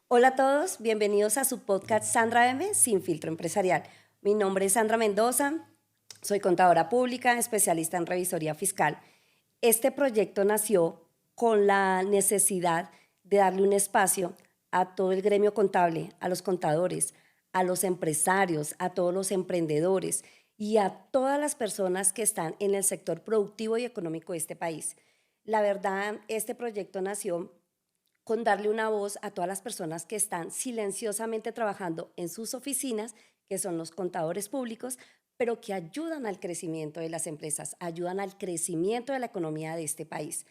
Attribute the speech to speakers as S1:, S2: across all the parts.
S1: Hola a todos, bienvenidos a su podcast Sandra M. Sin Filtro Empresarial. Mi nombre es Sandra Mendoza, soy contadora pública, especialista en revisoría fiscal. Este proyecto nació con la necesidad de darle un espacio a todo el gremio contable, a los contadores, a los empresarios, a todos los emprendedores y a todas las personas que están en el sector productivo y económico de este país. La verdad, este proyecto nació con darle una voz a todas las personas que están silenciosamente trabajando en sus oficinas, que son los contadores públicos, pero que ayudan al crecimiento de las empresas, ayudan al crecimiento de la economía de este país.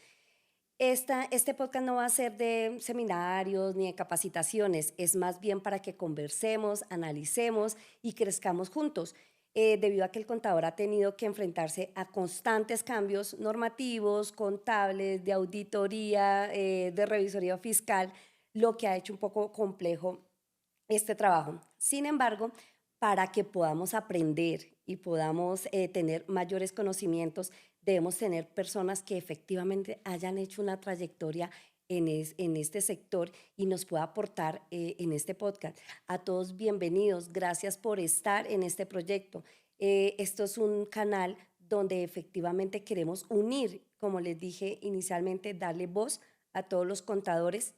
S1: Este podcast no va a ser de seminarios ni de capacitaciones, es más bien para que conversemos, analicemos y crezcamos juntos, debido a que el contador ha tenido que enfrentarse a constantes cambios normativos, contables, de auditoría, de revisoría fiscal, lo que ha hecho un poco complejo este trabajo. Sin embargo, para que podamos aprender y podamos tener mayores conocimientos, debemos tener personas que efectivamente hayan hecho una trayectoria en este sector y nos pueda aportar en este podcast. A todos bienvenidos, gracias por estar en este proyecto. Esto es un canal donde efectivamente queremos unir, como les dije inicialmente, darle voz a todos los contadores,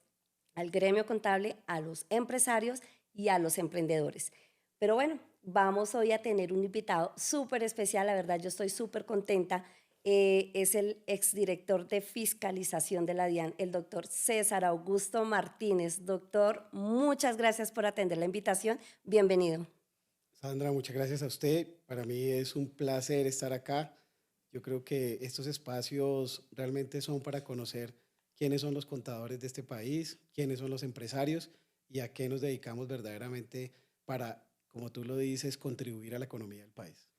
S1: al gremio contable, a los empresarios y a los emprendedores. Pero bueno, vamos hoy a tener un invitado súper especial, la verdad yo estoy súper contenta. Es el exdirector de fiscalización de la DIAN, el doctor César Augusto Martínez. Doctor, muchas gracias por atender la invitación. Bienvenido.
S2: Sandra, muchas gracias a usted. Para mí es un placer estar acá. Yo creo que estos espacios realmente son para conocer quiénes son los contadores de este país, quiénes son los empresarios y a qué nos dedicamos verdaderamente para, como tú lo dices, contribuir a la economía del país.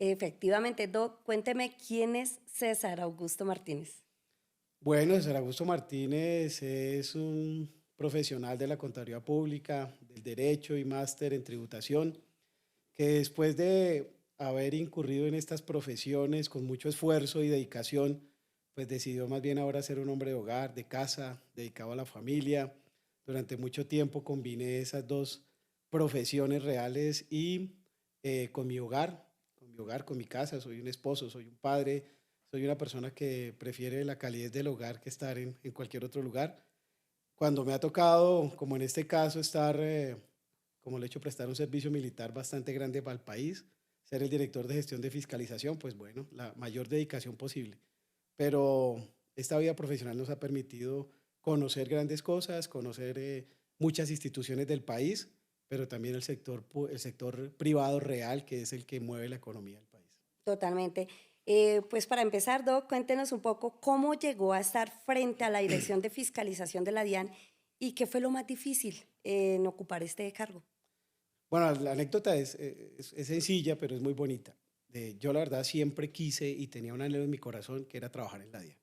S1: Efectivamente, Doc, cuénteme quién es César Augusto Martínez.
S2: Bueno, César Augusto Martínez es un profesional de la contaduría pública, del derecho y máster en tributación, que después de haber incurrido en estas profesiones con mucho esfuerzo y dedicación, pues decidió más bien ahora ser un hombre de hogar, de casa, dedicado a la familia. Durante mucho tiempo combiné esas dos profesiones reales y con mi casa. Soy un esposo, soy un padre, soy una persona que prefiere la calidez del hogar que estar en cualquier otro lugar. Cuando me ha tocado, como en este caso, estar como le he hecho, prestar un servicio militar bastante grande para el país, ser el director de gestión de fiscalización, pues bueno, la mayor dedicación posible. Pero esta vida profesional nos ha permitido conocer grandes cosas, conocer muchas instituciones del país, pero también el sector privado real, que es el que mueve la economía del país.
S1: Totalmente. Pues para empezar, Doc, cuéntenos un poco cómo llegó a estar frente a la Dirección de Fiscalización de la DIAN y qué fue lo más difícil en ocupar este cargo.
S2: Bueno, la anécdota es sencilla, pero es muy bonita. Yo la verdad siempre quise y tenía un anhelo en mi corazón que era trabajar en la DIAN.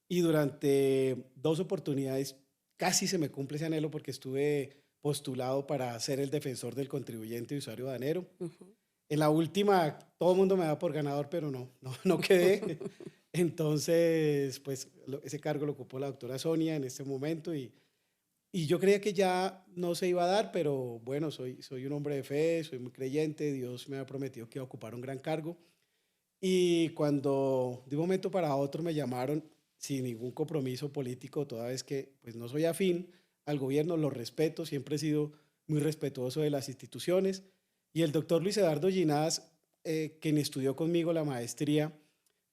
S2: Y durante dos oportunidades casi se me cumple ese anhelo porque estuve postulado para ser el defensor del contribuyente y usuario aduanero.
S1: Ujú.
S2: En la última, todo el mundo me daba por ganador, pero no quedé. Entonces, pues ese cargo lo ocupó la doctora Sonia en este momento y yo creía que ya no se iba a dar, pero bueno, soy un hombre de fe, soy muy creyente, Dios me ha prometido que iba a ocupar un gran cargo. Y cuando de un momento para otro me llamaron sin ningún compromiso político, toda vez que pues no soy afín al gobierno, lo respeto, siempre he sido muy respetuoso de las instituciones. Y el doctor Luis Eduardo Ginás, quien estudió conmigo la maestría,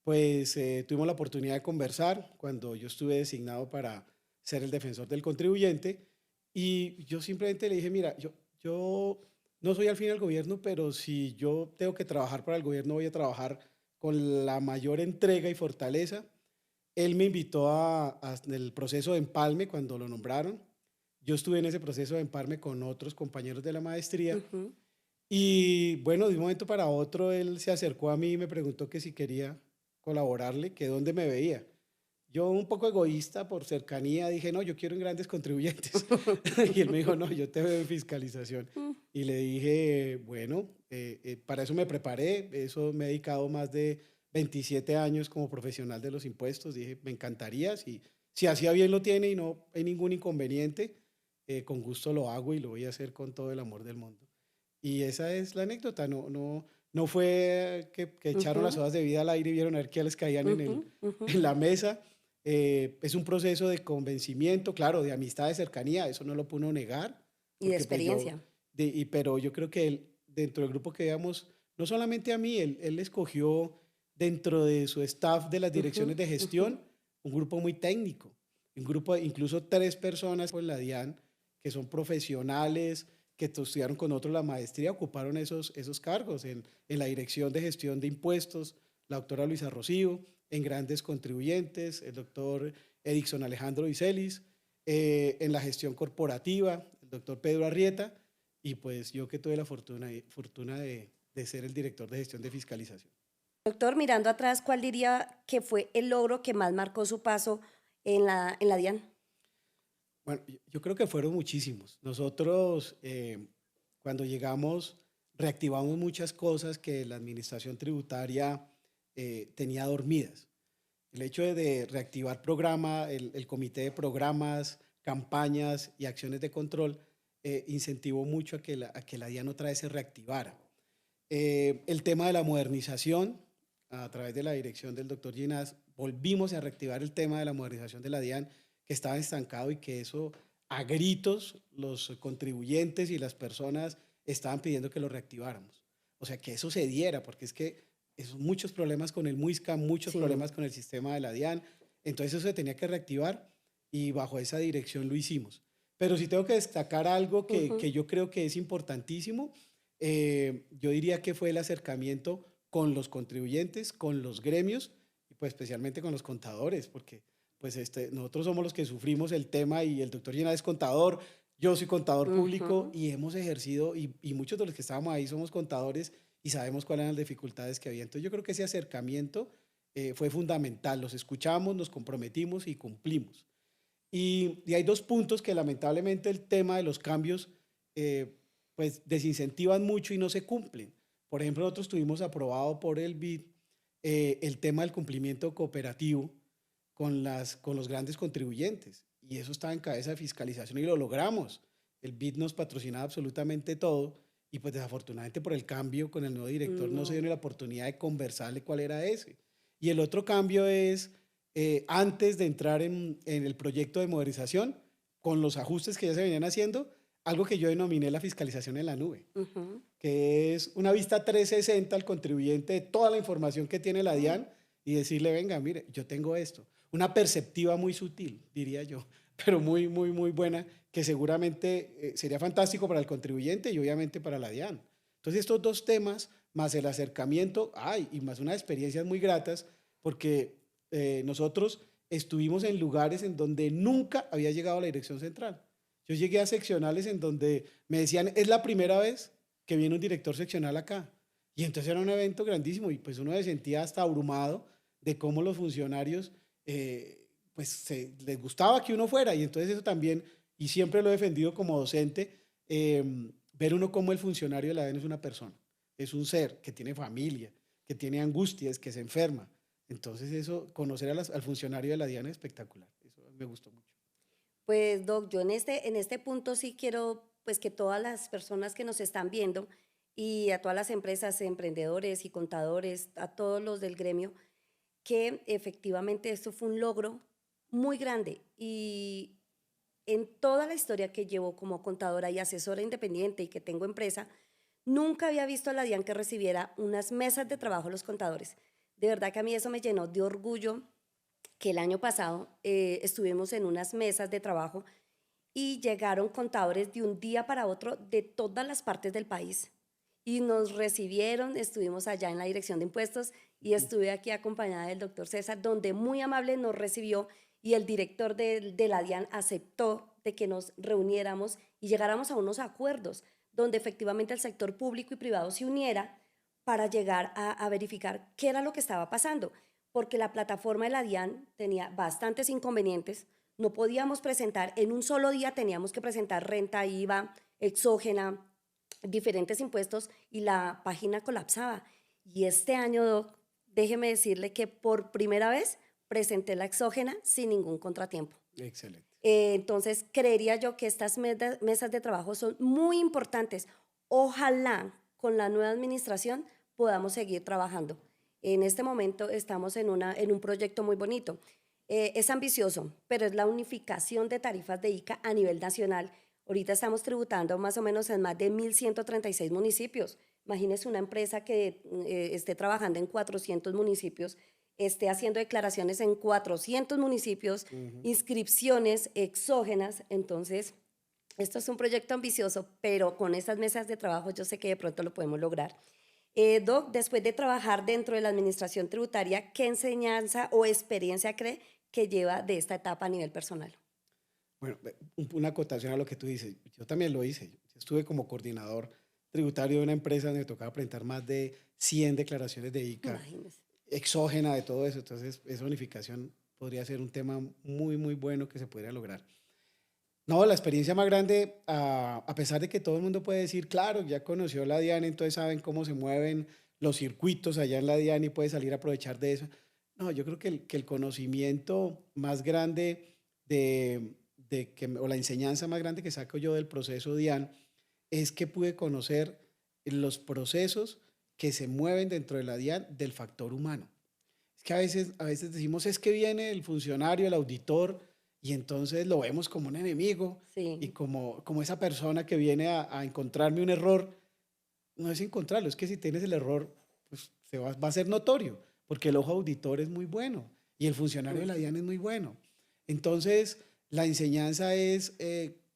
S2: pues tuvimos la oportunidad de conversar cuando yo estuve designado para ser el defensor del contribuyente y yo simplemente le dije, mira, yo no soy al fin al gobierno, pero si yo tengo que trabajar para el gobierno, voy a trabajar con la mayor entrega y fortaleza. Él me invitó el proceso de empalme cuando lo nombraron. Yo estuve en ese proceso de empalme con otros compañeros de la maestría
S1: Ujú.
S2: y bueno, de un momento para otro él se acercó a mí y me preguntó que si quería colaborarle, que dónde me veía. Yo un poco egoísta por cercanía dije, no, yo quiero en grandes contribuyentes. Y él me dijo, no, yo te veo en fiscalización. Y le dije, bueno, Para eso me preparé, eso me he dedicado más de 27 años como profesional de los impuestos. Dije, me encantaría, si hacía bien lo tiene y no hay ningún inconveniente, con gusto lo hago y lo voy a hacer con todo el amor del mundo. Y esa es la anécdota, no fue que echaron las
S1: Ujú,
S2: hojas de vida al aire y vieron a ver qué les caían
S1: ujú, ujú.
S2: en la mesa. Es un proceso de convencimiento, claro, de amistad, de cercanía, eso no lo puedo negar,
S1: Y de
S2: porque pues
S1: experiencia.
S2: pero yo creo que él, dentro del grupo que íbamos, no solamente a mí, él escogió dentro de su staff de las
S1: Ujú,
S2: direcciones de
S1: ujú.
S2: gestión un grupo muy técnico, un grupo, incluso 3 personas con la DIAN, que son profesionales, que estudiaron con otros la maestría, ocuparon esos cargos en la dirección de gestión de impuestos, la doctora Luisa Rocío, en grandes contribuyentes, el doctor Edixon Alejandro Icelis, en la gestión corporativa, el doctor Pedro Arrieta, y pues yo que tuve la fortuna de ser el director de gestión de fiscalización.
S1: Doctor, mirando atrás, ¿cuál diría que fue el logro que más marcó su paso en la DIAN?
S2: Bueno, yo creo que fueron muchísimos. Nosotros, cuando llegamos, reactivamos muchas cosas que la administración tributaria tenía dormidas. El hecho de reactivar el comité de programas, campañas y acciones de control incentivó mucho a que la DIAN otra vez se reactivara. El tema de la modernización, a través de la dirección del doctor Ginás, volvimos a reactivar el tema de la modernización de la DIAN, que estaba estancado y que eso a gritos los contribuyentes y las personas estaban pidiendo que lo reactiváramos. O sea, que eso se diera, porque es que muchos problemas con el MUISCA, muchos
S1: Sí.
S2: problemas con el sistema de la DIAN, entonces eso se tenía que reactivar y bajo esa dirección lo hicimos. Pero sí tengo que destacar algo
S1: Ujú.
S2: que yo creo que es importantísimo. Yo diría que fue el acercamiento con los contribuyentes, con los gremios y pues especialmente con los contadores, porque pues nosotros somos los que sufrimos el tema y el doctor Llena es contador, yo soy contador público
S1: Ujú.
S2: y hemos ejercido y muchos de los que estábamos ahí somos contadores y sabemos cuáles eran las dificultades que había. Entonces yo creo que ese acercamiento fue fundamental, los escuchamos, nos comprometimos y cumplimos. Y hay 2 puntos que lamentablemente el tema de los cambios eh, pues desincentivan mucho y no se cumplen. Por ejemplo, nosotros tuvimos aprobado por el BID el tema del cumplimiento cooperativo con los grandes contribuyentes y eso estaba en cabeza de fiscalización y lo logramos. El BID nos patrocinaba absolutamente todo y pues desafortunadamente por el cambio con el nuevo director no se dio
S1: No.
S2: ni la oportunidad de conversarle cuál era ese. Y el otro cambio es antes de entrar en el proyecto de modernización, con los ajustes que ya se venían haciendo, algo que yo denominé la fiscalización en la nube,
S1: Ujú.
S2: que es una vista 360 al contribuyente de toda la información que tiene la DIAN y decirle, venga, mire, yo tengo esto. Una perceptiva muy sutil, diría yo, pero muy, muy, muy buena, que seguramente sería fantástico para el contribuyente y obviamente para la DIAN. Entonces, estos 2 temas, más el acercamiento, y más unas experiencias muy gratas, porque nosotros estuvimos en lugares en donde nunca había llegado la dirección central. Yo llegué a seccionales en donde me decían, es la primera vez que viene un director seccional acá. Y entonces era un evento grandísimo y pues uno se sentía hasta abrumado de cómo los funcionarios pues les gustaba que uno fuera y entonces eso también, y siempre lo he defendido como docente, ver uno como el funcionario de la DEN es una persona, es un ser que tiene familia, que tiene angustias, que se enferma. Entonces eso, conocer al funcionario de la DIAN es espectacular, eso me gustó mucho.
S1: Pues, Doc, yo en este punto sí quiero pues que todas las personas que nos están viendo y a todas las empresas, emprendedores y contadores, a todos los del gremio, que efectivamente esto fue un logro muy grande y en toda la historia que llevo como contadora y asesora independiente y que tengo empresa, nunca había visto a la DIAN que recibiera unas mesas de trabajo a los contadores. De verdad que a mí eso me llenó de orgullo que el año pasado estuvimos en unas mesas de trabajo y llegaron contadores de un día para otro de todas las partes del país y nos recibieron, estuvimos allá en la dirección de impuestos y estuve aquí acompañada del doctor César, donde muy amable nos recibió y el director de la DIAN aceptó de que nos reuniéramos y llegáramos a unos acuerdos donde efectivamente el sector público y privado se uniera para llegar a verificar qué era lo que estaba pasando, porque la plataforma de la DIAN tenía bastantes inconvenientes, no podíamos presentar, en un solo día teníamos que presentar renta, IVA, exógena, diferentes impuestos y la página colapsaba. Y este año, Doc, déjeme decirle que por primera vez presenté la exógena sin ningún contratiempo.
S2: Excelente.
S1: Entonces, creería yo que estas mesas de trabajo son muy importantes. Ojalá con la nueva administración podamos seguir trabajando. En este momento estamos en un proyecto muy bonito. Es ambicioso, pero es la unificación de tarifas de ICA a nivel nacional. Ahorita estamos tributando más o menos en más de 1.136 municipios. Imagínese una empresa que esté trabajando en 400 municipios, esté haciendo declaraciones en 400 municipios, inscripciones exógenas. Entonces, esto es un proyecto ambicioso, pero con estas mesas de trabajo yo sé que de pronto lo podemos lograr. Doc, después de trabajar dentro de la administración tributaria, ¿qué enseñanza o experiencia cree que lleva de esta etapa a nivel personal?
S2: Bueno, una acotación a lo que tú dices. Yo también lo hice. Yo estuve como coordinador tributario de una empresa donde me tocaba presentar más de 100 declaraciones de ICA,
S1: Imagínese.
S2: exógena de todo eso. Entonces, esa unificación podría ser un tema muy, muy bueno que se podría lograr. No, la experiencia más grande, a pesar de que todo el mundo puede decir, claro, ya conoció la DIAN, entonces saben cómo se mueven los circuitos allá en la DIAN y puede salir a aprovechar de eso. No, yo creo que el conocimiento más grande o la enseñanza más grande que saco yo del proceso DIAN es que pude conocer los procesos que se mueven dentro de la DIAN del factor humano. Es que a veces decimos, es que viene el funcionario, el auditor, y entonces lo vemos como un enemigo y
S1: Sí,
S2: como esa persona que viene a encontrarme un error. No es encontrarlo, es que si tienes el error, pues va a ser notorio, porque el ojo auditor es muy bueno y el funcionario de la
S1: ujú,
S2: DIAN es muy bueno. Entonces, la enseñanza es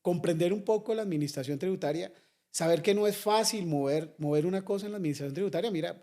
S2: comprender un poco la administración tributaria, saber que no es fácil mover una cosa en la administración tributaria. Mira,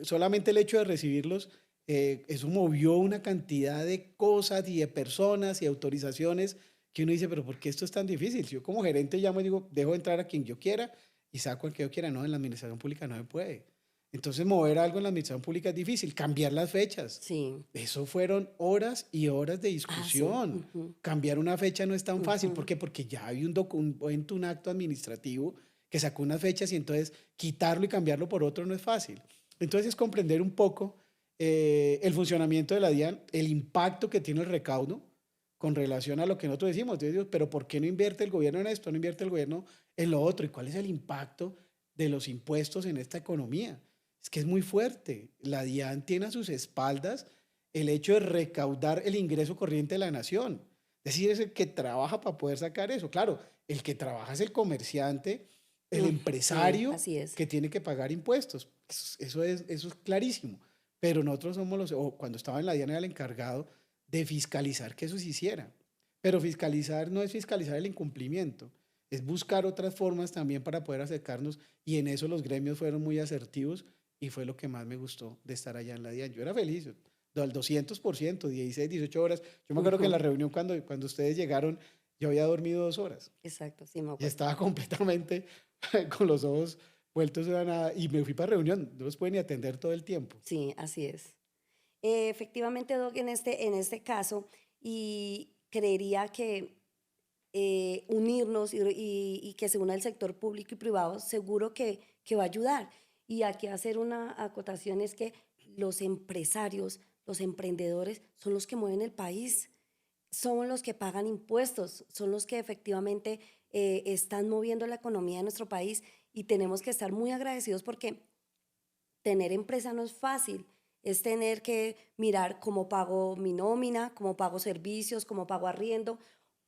S2: solamente el hecho de recibirlos, eso movió una cantidad de cosas y de personas y autorizaciones que uno dice, pero ¿por qué esto es tan difícil? Si yo como gerente llamo y digo, dejo entrar a quien yo quiera y saco al que yo quiera, no, en la administración pública no se puede. Entonces, mover algo en la administración pública es difícil, cambiar las fechas.
S1: sí.
S2: Eso fueron horas y horas de
S1: Ah, sí.
S2: discusión.
S1: Ujú,
S2: Cambiar una fecha no es tan fácil. ¿Por
S1: ujú.
S2: qué? Porque ya había un documento, un acto administrativo que sacó unas fechas y entonces quitarlo y cambiarlo por otro no es fácil. Entonces es comprender un poco el funcionamiento de la DIAN, el impacto que tiene el recaudo con relación a lo que nosotros decimos. Entonces, digo, pero ¿por qué no invierte el gobierno en esto? ¿No invierte el gobierno en lo otro? ¿Y cuál es el impacto de los impuestos en esta economía? Es que es muy fuerte. La DIAN tiene a sus espaldas el hecho de recaudar el ingreso corriente de la nación. Es decir, es el que trabaja para poder sacar eso. Claro, el que trabaja es el comerciante, el
S1: Sí,
S2: empresario
S1: así es.
S2: que tiene que pagar impuestos. Eso es clarísimo. Pero nosotros somos o cuando estaba en la DIAN era el encargado de fiscalizar que eso se hiciera. Pero fiscalizar no es fiscalizar el incumplimiento, es buscar otras formas también para poder acercarnos y en eso los gremios fueron muy asertivos y fue lo que más me gustó de estar allá en la DIAN. Yo era feliz, al 200%, 16, 18 horas. Yo me acuerdo que en la
S1: Ujú,
S2: reunión cuando ustedes llegaron, yo había dormido 2 horas
S1: exacto, sí me
S2: y
S1: acuerdo.
S2: estaba completamente con los ojos vueltos a nada y me fui para reunión, no los pude ni atender todo el tiempo.
S1: Sí, así es. Efectivamente, Doc, en este caso, y creería que unirnos y que se una el sector público y privado, seguro que va a ayudar. Y aquí hacer una acotación es que los empresarios, los emprendedores son los que mueven el país, son los que pagan impuestos, son los que efectivamente están moviendo la economía de nuestro país y tenemos que estar muy agradecidos porque tener empresa no es fácil, es tener que mirar cómo pago mi nómina, cómo pago servicios, cómo pago arriendo,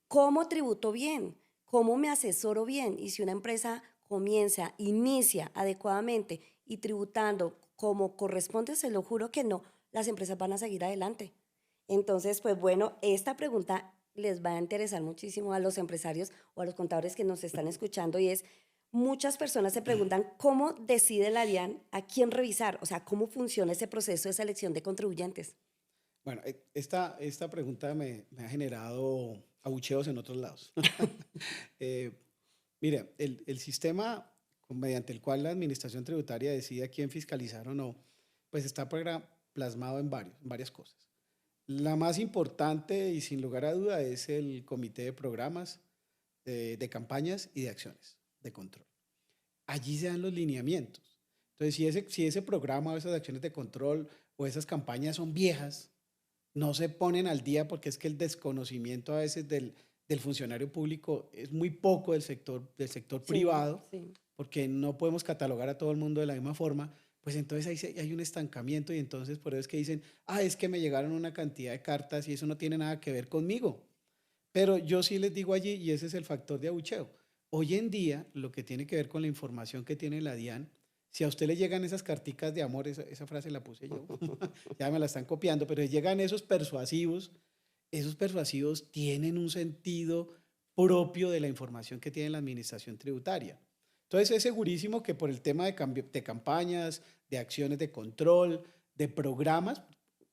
S1: cómo tributo bien, cómo me asesoro bien. Y si una empresa comienza, inicia adecuadamente y tributando como corresponde, se lo juro que no, las empresas van a seguir adelante. Entonces, pues bueno, esta pregunta les va a interesar muchísimo a los empresarios o a los contadores que nos están escuchando y es, muchas personas se preguntan cómo decide la DIAN a quién revisar, o sea, cómo funciona ese proceso de selección de contribuyentes.
S2: Bueno, esta pregunta me ha generado abucheos en otros lados. Eh, Mire, el sistema mediante el cual la administración tributaria decide a quién fiscalizar o no, pues está plasmado en varias cosas. La más importante y sin lugar a duda es el comité de programas, de campañas y de acciones de control. allí se dan los lineamientos. Entonces, si ese programa o esas acciones de control o esas campañas son viejas, no se ponen al día porque es que el desconocimiento a veces del funcionario público es muy poco del sector
S1: Sí,
S2: privado,
S1: sí.
S2: porque no podemos catalogar a todo el mundo de la misma forma, pues entonces hay un estancamiento y entonces por eso es que dicen, es que me llegaron una cantidad de cartas y eso no tiene nada que ver conmigo. Pero yo sí les digo allí, y ese es el factor de abucheo. Hoy en día, lo que tiene que ver con la información que tiene la DIAN, si a usted le llegan esas carticas de amor, esa frase la puse yo, ya me la están copiando, pero llegan esos persuasivos tienen un sentido propio de la información que tiene la administración tributaria. Entonces es segurísimo que por el tema de campañas, de acciones de control, de programas,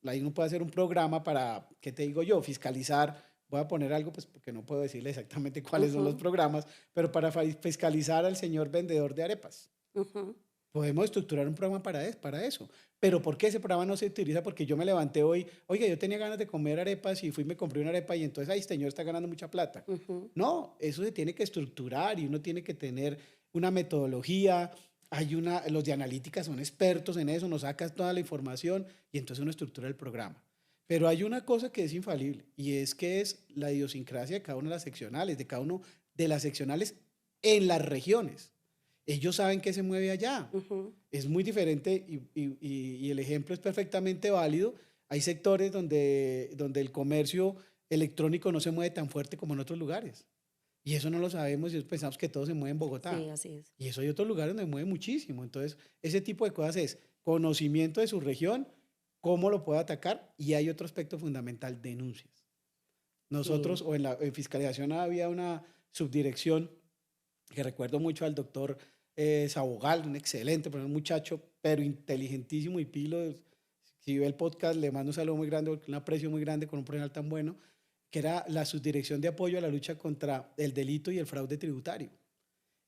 S2: ahí uno puede hacer un programa para, ¿qué te digo yo? Fiscalizar, voy a poner algo, pues porque no puedo decirle exactamente cuáles son los
S1: Ujú,
S2: programas, pero para fiscalizar al señor vendedor de arepas.
S1: ujú,
S2: Podemos estructurar un programa para eso. Pero ¿por qué ese programa no se utiliza? Porque yo me levanté hoy, oiga, yo tenía ganas de comer arepas y fui y me compré una arepa y entonces, ay, este señor está ganando mucha plata.
S1: ujú.
S2: No, eso se tiene que estructurar y uno tiene que tener una metodología. Los de analítica son expertos en eso, nos sacas toda la información y entonces uno estructura el programa. Pero hay una cosa que es infalible y es que es la idiosincrasia de cada una de las seccionales, de cada uno de las seccionales en las regiones. Ellos saben qué se mueve allá.
S1: Ujú.
S2: Es muy diferente y el ejemplo es perfectamente válido. Hay sectores donde el comercio electrónico no se mueve tan fuerte como en otros lugares. Y eso no lo sabemos y pensamos que todo se mueve en
S1: Sí,
S2: Bogotá.
S1: así es.
S2: Y eso hay otros lugares donde mueve muchísimo. Entonces, ese tipo de cosas es conocimiento de su región, cómo lo puede atacar y hay otro aspecto fundamental, denuncias. Nosotros,
S1: Sí.
S2: en fiscalización había una subdirección que recuerdo mucho al doctor Sabogal, un excelente, pero un muchacho, pero inteligentísimo y pilo. Si ve el podcast, le mando un saludo muy grande, un aprecio muy grande con un profesional tan bueno, que era la subdirección de apoyo a la lucha contra el delito y el fraude tributario.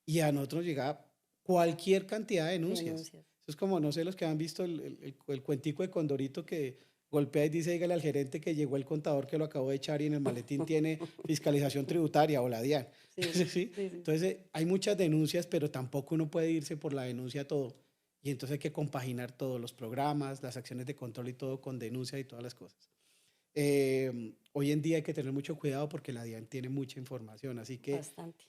S2: Y a nosotros llegaba cualquier cantidad de denuncias.
S1: Denuncias.
S2: Eso es como, no sé, los que han visto el cuentico de Condorito que golpea y dice, dígale al gerente que llegó el contador que lo acabó de echar y en el maletín tiene fiscalización tributaria o la DIAN.
S1: Sí,
S2: ¿Sí?
S1: sí, sí.
S2: Entonces, hay muchas denuncias, pero tampoco uno puede irse por la denuncia todo. Y entonces hay que compaginar todos los programas, las acciones de control y todo con denuncia y todas las cosas. Hoy en día hay que tener mucho cuidado porque la DIAN tiene mucha información, así que,
S1: Bastante.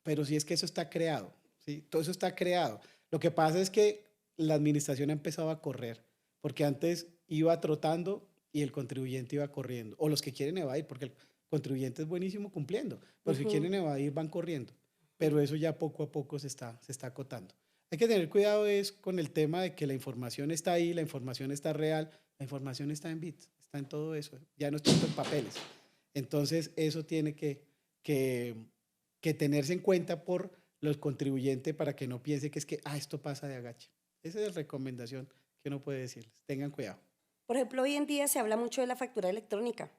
S2: pero sí es que eso está creado, ¿sí? Todo eso está creado. Lo que pasa es que la administración ha empezado a correr, porque antes iba trotando y el contribuyente iba corriendo, o los que quieren evadir, porque el contribuyente es buenísimo cumpliendo, pero si
S1: Ujú,
S2: quieren evadir van corriendo,
S1: ujú.
S2: pero eso ya poco a poco se está acotando. Hay que tener cuidado es con el tema de que la información está ahí, la información está real, la información está en bits, está en todo eso, ya no está en papeles. Entonces, eso tiene que, que tenerse en cuenta por los contribuyentes para que no piense que es que, esto pasa de agache. Esa es la recomendación que uno puede decirles. Tengan cuidado.
S1: Por ejemplo, hoy en día se habla mucho de la factura electrónica.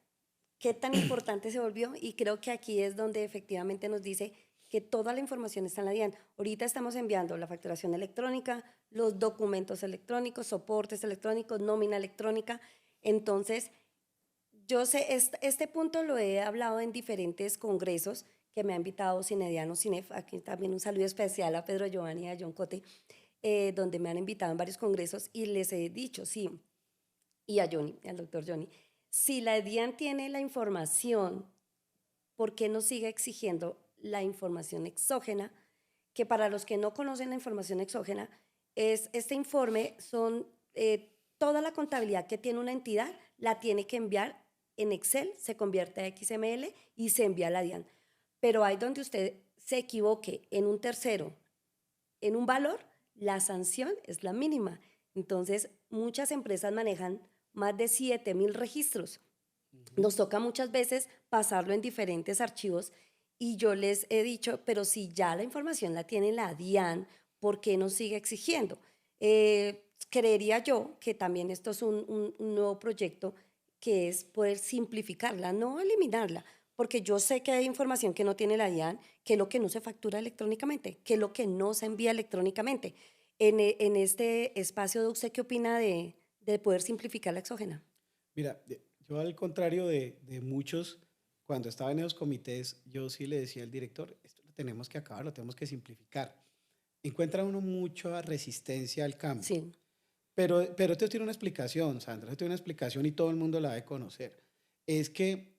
S1: ¿Qué tan importante se volvió? Y creo que aquí es donde efectivamente nos dice que toda la información está en la DIAN. Ahorita estamos enviando la facturación electrónica, los documentos electrónicos, soportes electrónicos, nómina electrónica. Entonces, yo sé, este punto lo he hablado en diferentes congresos que me ha invitado Cinediano Cinef, aquí también un saludo especial a Pedro Giovanni y a John Cote, donde me han invitado en varios congresos y les he dicho, sí, y a Johnny, al doctor Johnny, si la DIAN tiene la información, ¿por qué no sigue exigiendo la información exógena? Que para los que no conocen la información exógena, es este informe son toda la contabilidad que tiene una entidad, la tiene que enviar en Excel, se convierte a XML y se envía a la DIAN. Pero hay donde usted se equivoque en un tercero, en un valor, la sanción es la mínima. Entonces, muchas empresas manejan más de 7.000 registros.
S2: Ujú.
S1: Nos toca muchas veces pasarlo en diferentes archivos y yo les he dicho, pero si ya la información la tiene la DIAN, ¿por qué nos sigue exigiendo? Creería yo que también esto es un nuevo proyecto que es poder simplificarla, no eliminarla, porque yo sé que hay información que no tiene la DIAN, que es lo que no se factura electrónicamente, que es lo que no se envía electrónicamente. En este espacio de usted, ¿qué opina de poder simplificar la exógena?
S2: Mira, yo al contrario de muchos, cuando estaba en esos comités, yo sí le decía al director, esto lo tenemos que acabar, lo tenemos que simplificar. encuentra uno mucha resistencia al cambio.
S1: Sí,
S2: Pero esto tiene una explicación, Sandra, esto tiene una explicación y todo el mundo la debe conocer. Es que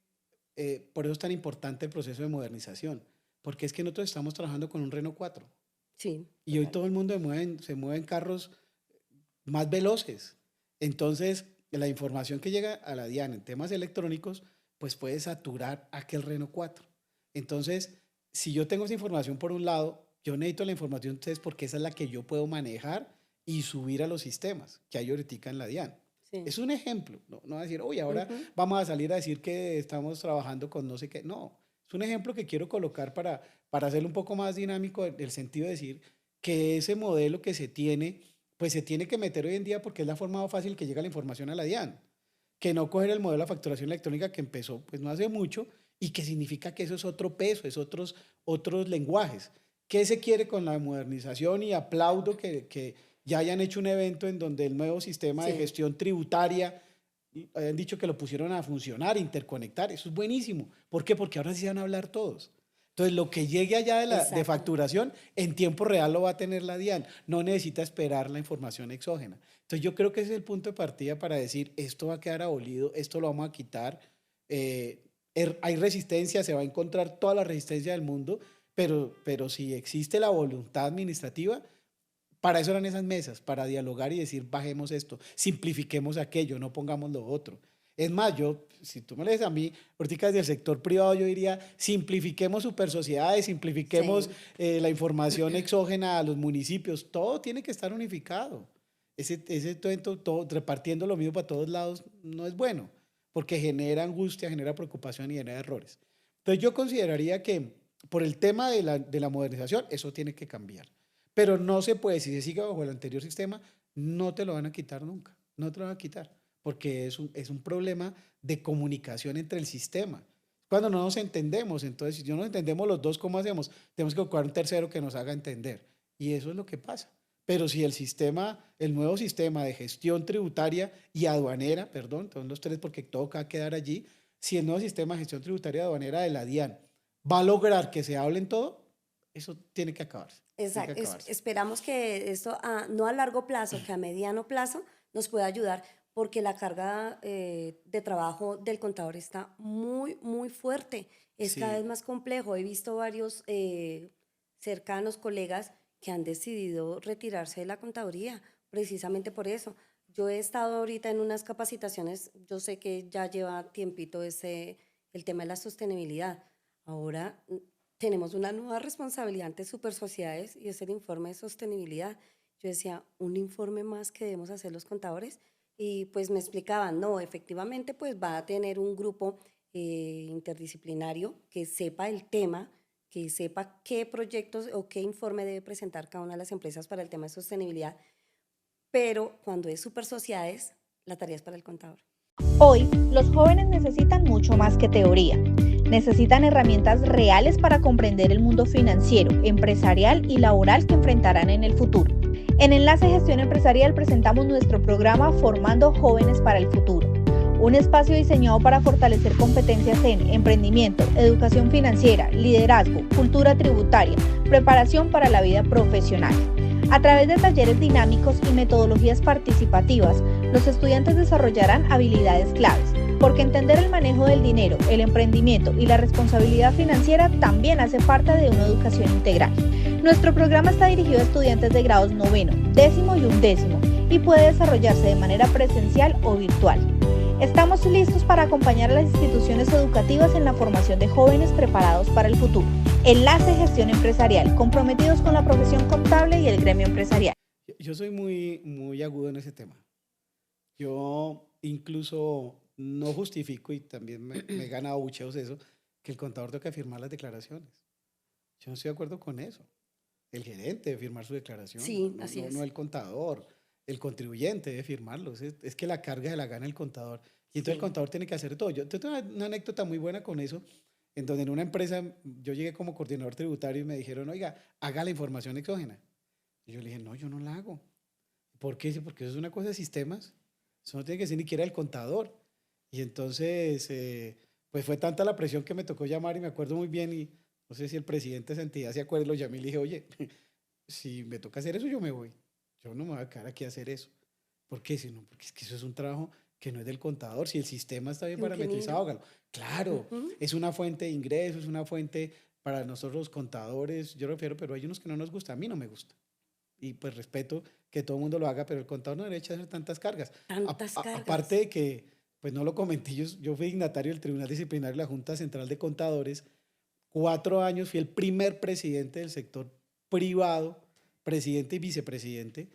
S2: por eso es tan importante el proceso de modernización, porque es que nosotros estamos trabajando con un Renault 4
S1: sí,
S2: y hoy
S1: total.
S2: todo el mundo se mueve en carros más veloces. Entonces, la información que llega a la DIAN en temas electrónicos, pues puede saturar aquel Renault 4. Entonces, si yo tengo esa información por un lado, yo necesito la información de ustedes porque esa es la que yo puedo manejar y subir a los sistemas que hay ahorita en la DIAN.
S1: Sí.
S2: Es un ejemplo, no va a decir, oye, ahora
S1: Ujú.
S2: vamos a salir a decir que estamos trabajando con no sé qué. No, es un ejemplo que quiero colocar para hacerlo un poco más dinámico, en el sentido de decir que ese modelo que se tiene, pues se tiene que meter hoy en día porque es la forma más fácil que llega la información a la DIAN, que no coger el modelo de facturación electrónica que empezó pues no hace mucho y que significa que eso es otro peso, es otros lenguajes. ¿Qué se quiere con la modernización? Y aplaudo que ya hayan hecho un evento en donde el nuevo sistema de
S1: Sí,
S2: gestión tributaria, hayan dicho que lo pusieron a funcionar, interconectar, eso es buenísimo. ¿Por qué? Porque ahora sí van a hablar todos. Entonces, lo que llegue allá de
S1: exacto.
S2: facturación, en tiempo real lo va a tener la DIAN. No necesita esperar la información exógena. Entonces, yo creo que ese es el punto de partida para decir, esto va a quedar abolido, esto lo vamos a quitar. Eh, hay resistencia, se va a encontrar toda la resistencia del mundo, pero si existe la voluntad administrativa, para eso eran esas mesas, para dialogar y decir, bajemos esto, simplifiquemos aquello, no pongamos lo otro. Es más, si tú me lo dices a mí, ahorita desde el sector privado, yo diría, simplifiquemos super sociedades, simplifiquemos
S1: Sí,
S2: la información exógena a los municipios, todo tiene que estar unificado. Ese todo, repartiendo lo mismo para todos lados no es bueno, porque genera angustia, genera preocupación y genera errores. Entonces yo consideraría que por el tema de la modernización, eso tiene que cambiar. Pero no se puede, si se sigue bajo el anterior sistema, no te lo van a quitar nunca, no te lo van a quitar, porque es un problema de comunicación entre el sistema. Cuando no nos entendemos, entonces si no nos entendemos los dos, ¿cómo hacemos? Tenemos que buscar un tercero que nos haga entender. Y eso es lo que pasa. Pero si el nuevo sistema de gestión tributaria y aduanera, perdón, son los tres porque todo va a quedar allí, si el nuevo sistema de gestión tributaria y aduanera de la DIAN va a lograr que se hable en todo, eso tiene que acabarse. Tiene que
S1: exacto.
S2: acabarse.
S1: Esperamos que esto, no a largo plazo, que a mediano plazo nos pueda ayudar, porque la carga de trabajo del contador está muy, muy fuerte. Es cada vez
S2: Sí,
S1: más complejo. He visto varios cercanos, colegas, que han decidido retirarse de la contaduría, precisamente por eso. Yo he estado ahorita en unas capacitaciones, yo sé que ya lleva tiempito el tema de la sostenibilidad. Ahora tenemos una nueva responsabilidad ante super sociedades y es el informe de sostenibilidad. Yo decía, un informe más que debemos hacer los contadores y pues me explicaban, no, efectivamente pues va a tener un grupo interdisciplinario que sepa el tema, que sepa qué proyectos o qué informe debe presentar cada una de las empresas para el tema de sostenibilidad, pero cuando es super sociedades, la tarea es para el contador.
S3: Hoy, los jóvenes necesitan mucho más que teoría. Necesitan herramientas reales para comprender el mundo financiero, empresarial y laboral que enfrentarán en el futuro. En Enlace Gestión Empresarial presentamos nuestro programa Formando Jóvenes para el Futuro, un espacio diseñado para fortalecer competencias en emprendimiento, educación financiera, liderazgo, cultura tributaria, preparación para la vida profesional. A través de talleres dinámicos y metodologías participativas, los estudiantes desarrollarán habilidades claves, porque entender el manejo del dinero, el emprendimiento y la responsabilidad financiera también hace parte de una educación integral. Nuestro programa está dirigido a estudiantes de grados 9, 10º y 11º y puede desarrollarse de manera presencial o virtual. Estamos listos para acompañar a las instituciones educativas en la formación de jóvenes preparados para el futuro. Enlace Gestión Empresarial, comprometidos con la profesión contable y el gremio empresarial.
S2: yo soy muy, muy agudo en ese tema. Yo incluso no justifico, y también me he ganado bucheos eso, que el contador tenga que firmar las declaraciones. Yo no estoy de acuerdo con eso. El gerente debe firmar su declaración,
S1: Sí,
S2: no,
S1: así
S2: no, no
S1: es.
S2: el contador. El contribuyente debe firmarlo. Es que la carga se la gana el contador. Y entonces el
S1: Sí,
S2: contador tiene que hacer todo. Yo tengo una anécdota muy buena con eso, en donde en una empresa yo llegué como coordinador tributario y me dijeron, oiga, haga la información exógena. Y yo le dije, no, yo no la hago. ¿Por qué? Dice, porque eso es una cosa de sistemas. Eso no tiene que ser ni siquiera el contador. Y entonces, pues fue tanta la presión que me tocó llamar y me acuerdo muy bien y no sé si el presidente de esa entidad se acuerda, lo llamé y le dije, oye, si me toca hacer eso, yo me voy. Yo no me voy a quedar aquí a hacer eso. ¿Por qué? Sino porque es que eso es un trabajo que no es del contador. Si el sistema está bien parametrizado,
S1: Ingeniero.
S2: hágalo. Claro,
S1: Ujú.
S2: es una fuente de ingresos, es una fuente para nosotros los contadores, yo refiero, pero hay unos que no nos gusta, a mí no me gusta. Y pues respeto que todo el mundo lo haga, pero el contador no debería hacer tantas cargas.
S1: Tantas
S2: Aparte
S1: cargas.
S2: de que, pues no lo comenté, yo fui dignatario del Tribunal Disciplinario de la Junta Central de Contadores, 4 años, fui el primer presidente del sector privado, presidente y vicepresidente,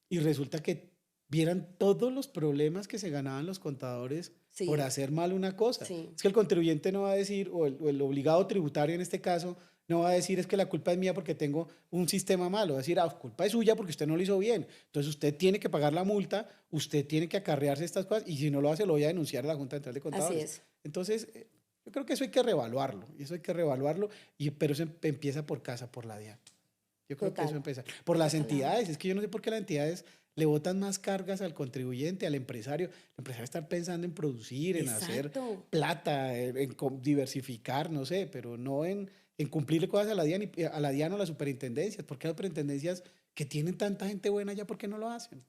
S2: y resulta que vieran todos los problemas que se ganaban los contadores por
S1: Sí,
S2: hacer mal una cosa.
S1: sí.
S2: Es que el contribuyente no va a decir, o el obligado tributario en este caso, no va a decir es que la culpa es mía porque tengo un sistema malo, va a decir, ah, culpa es suya porque usted no lo hizo bien. Entonces usted tiene que pagar la multa, usted tiene que acarrearse estas cosas y si no lo hace lo voy a denunciar a la Junta Central de
S1: Así
S2: Contadores.
S1: es.
S2: Entonces, yo creo que eso hay que reevaluarlo, y eso hay que reevaluarlo, pero eso empieza por casa, por la DIAN. Yo creo que eso
S1: Total.
S2: empieza. Por las
S1: Ojalá.
S2: entidades, es que yo no sé por qué las entidades le botan más cargas al contribuyente, al empresario. El empresario está pensando en producir, en hacer
S1: Exacto.
S2: plata, diversificar, no sé, pero no en cumplirle cosas a la DIAN, a la DIAN o a las superintendencias. ¿Por qué las superintendencias que tienen tanta gente buena ya, por qué no lo hacen?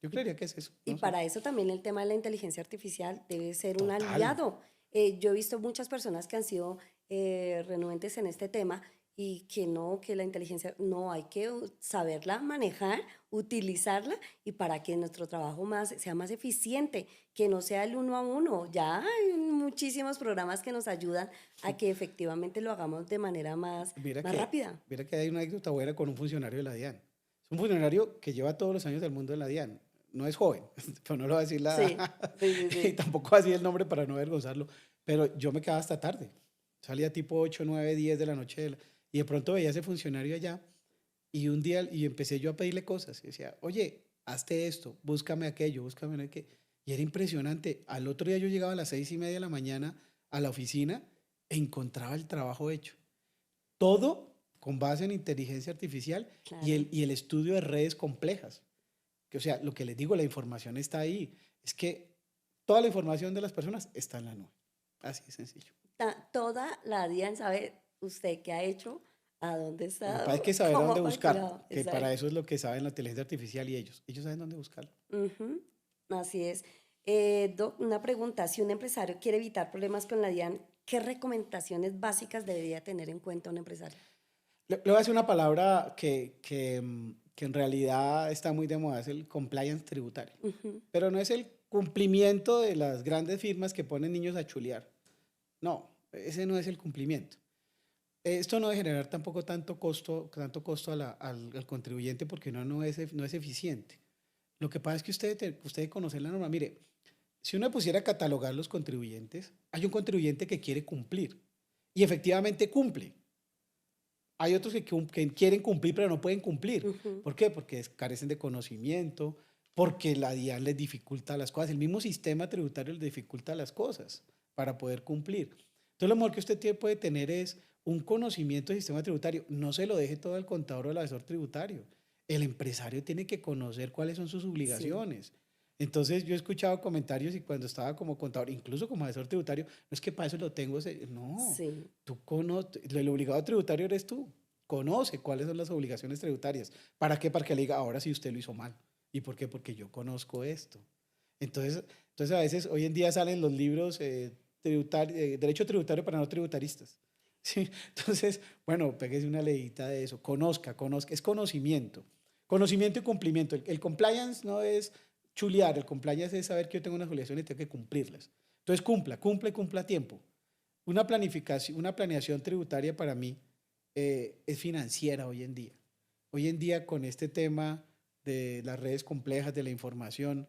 S2: Yo
S1: Y,
S2: creería que es eso,
S1: y
S2: no sé.
S1: para eso también el tema de la inteligencia artificial debe ser un
S2: Total.
S1: aliado. Yo he visto muchas personas que han sido renuentes en este tema y que no, que la inteligencia, no, hay que saberla manejar, utilizarla y para que nuestro trabajo sea más eficiente, que no sea el uno a uno. Ya hay muchísimos programas que nos ayudan a que efectivamente lo hagamos de manera
S2: Mira
S1: más
S2: que,
S1: rápida.
S2: mira que hay una anécdota buena con un funcionario de la DIAN. Es un funcionario que lleva todos los años del mundo de la DIAN. No es joven, pero no lo voy a decir
S1: Sí, sí, sí,
S2: y
S1: sí.
S2: tampoco voy a decir el nombre para no avergonzarlo, pero yo me quedaba hasta tarde. Salía tipo 8, 9, 10 de la noche y de pronto veía a ese funcionario allá y un día y empecé yo a pedirle cosas. Y decía, oye, hazte esto, búscame aquello, búscame aquello. Y era impresionante. Al otro día yo llegaba a las 6:30 de la mañana a la oficina e encontraba el trabajo hecho. Todo con base en inteligencia artificial
S1: Claro.
S2: y el estudio de redes complejas. Que, o sea, lo que les digo, la información está ahí. Es que toda la información de las personas está en la nube. Así de sencillo.
S1: Toda la DIAN sabe usted qué ha hecho, a dónde
S2: Lo que
S1: está,
S2: pasa es que saber a
S1: cómo
S2: dónde
S1: ha
S2: buscarlo,
S1: facturado.
S2: que para
S1: Exacto.
S2: eso es lo que saben la inteligencia artificial y ellos. Ellos saben dónde buscarlo.
S1: Ujú, así es. Doc, una pregunta, si un empresario quiere evitar problemas con la DIAN, ¿qué recomendaciones básicas debería tener en cuenta un empresario?
S2: Le voy a decir una palabra que en realidad está muy de moda, es el compliance tributario.
S1: Ujú,
S2: Pero no es el cumplimiento de las grandes firmas que ponen niños a chulear. No, ese no es el cumplimiento. Esto no debe generar tampoco tanto costo al contribuyente porque no es eficiente. Lo que pasa es que usted debe conocer la norma. Mire, si uno pusiera a catalogar los contribuyentes, hay un contribuyente que quiere cumplir y efectivamente cumple. Hay otros que quieren cumplir pero no pueden cumplir.
S1: ujú.
S2: ¿Por qué? Porque carecen de conocimiento, porque la DIAN les dificulta las cosas. El mismo sistema tributario les dificulta las cosas para poder cumplir. Entonces, lo mejor que usted puede tener es un conocimiento del sistema tributario. No se lo deje todo al contador o al asesor tributario. El empresario tiene que conocer cuáles son sus
S1: Sí,
S2: obligaciones. Entonces, yo he escuchado comentarios y cuando estaba como contador, incluso como asesor tributario, no es que para eso lo tengo. No,
S1: sí.
S2: tú conoces, el obligado tributario eres tú. Conoce cuáles son las obligaciones tributarias. ¿Para qué? Para que le diga, ahora sí usted lo hizo mal. ¿Y por qué? Porque yo conozco esto. Entonces a veces, hoy en día salen los libros Derecho Tributario para no tributaristas. ¿Sí? Entonces, bueno, péguese una leidita de eso. Conozca. Es conocimiento. Conocimiento y cumplimiento. El compliance no es chulear. El compliance es saber que yo tengo unas obligaciones y tengo que cumplirlas. Entonces, cumpla a tiempo. Una planeación tributaria para mí es financiera hoy en día. Hoy en día con este tema de las redes complejas, de la información,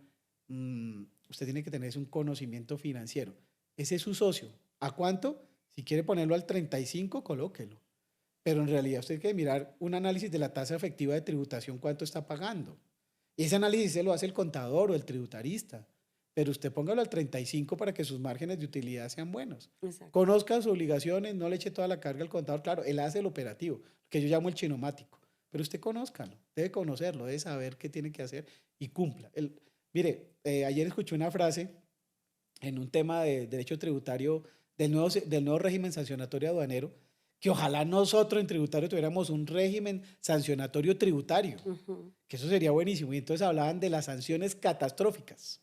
S2: usted tiene que tener un conocimiento financiero. Ese es su socio. ¿A cuánto? Si quiere ponerlo al 35, colóquelo. Pero en realidad usted tiene que mirar un análisis de la tasa efectiva de tributación, cuánto está pagando. Y ese análisis se lo hace el contador o el tributarista. Pero usted póngalo al 35 para que sus márgenes de utilidad sean buenos.
S1: Exacto.
S2: Conozca sus obligaciones, no le eche toda la carga al contador. Claro, él hace el operativo, que yo llamo el chinomático. Pero usted conózcalo, debe conocerlo, debe saber qué tiene que hacer y cumpla. Mire, ayer escuché una frase en un tema de derecho tributario del nuevo régimen sancionatorio aduanero que ojalá nosotros en tributario tuviéramos un régimen sancionatorio tributario, que eso sería buenísimo. Y entonces hablaban de las sanciones catastróficas.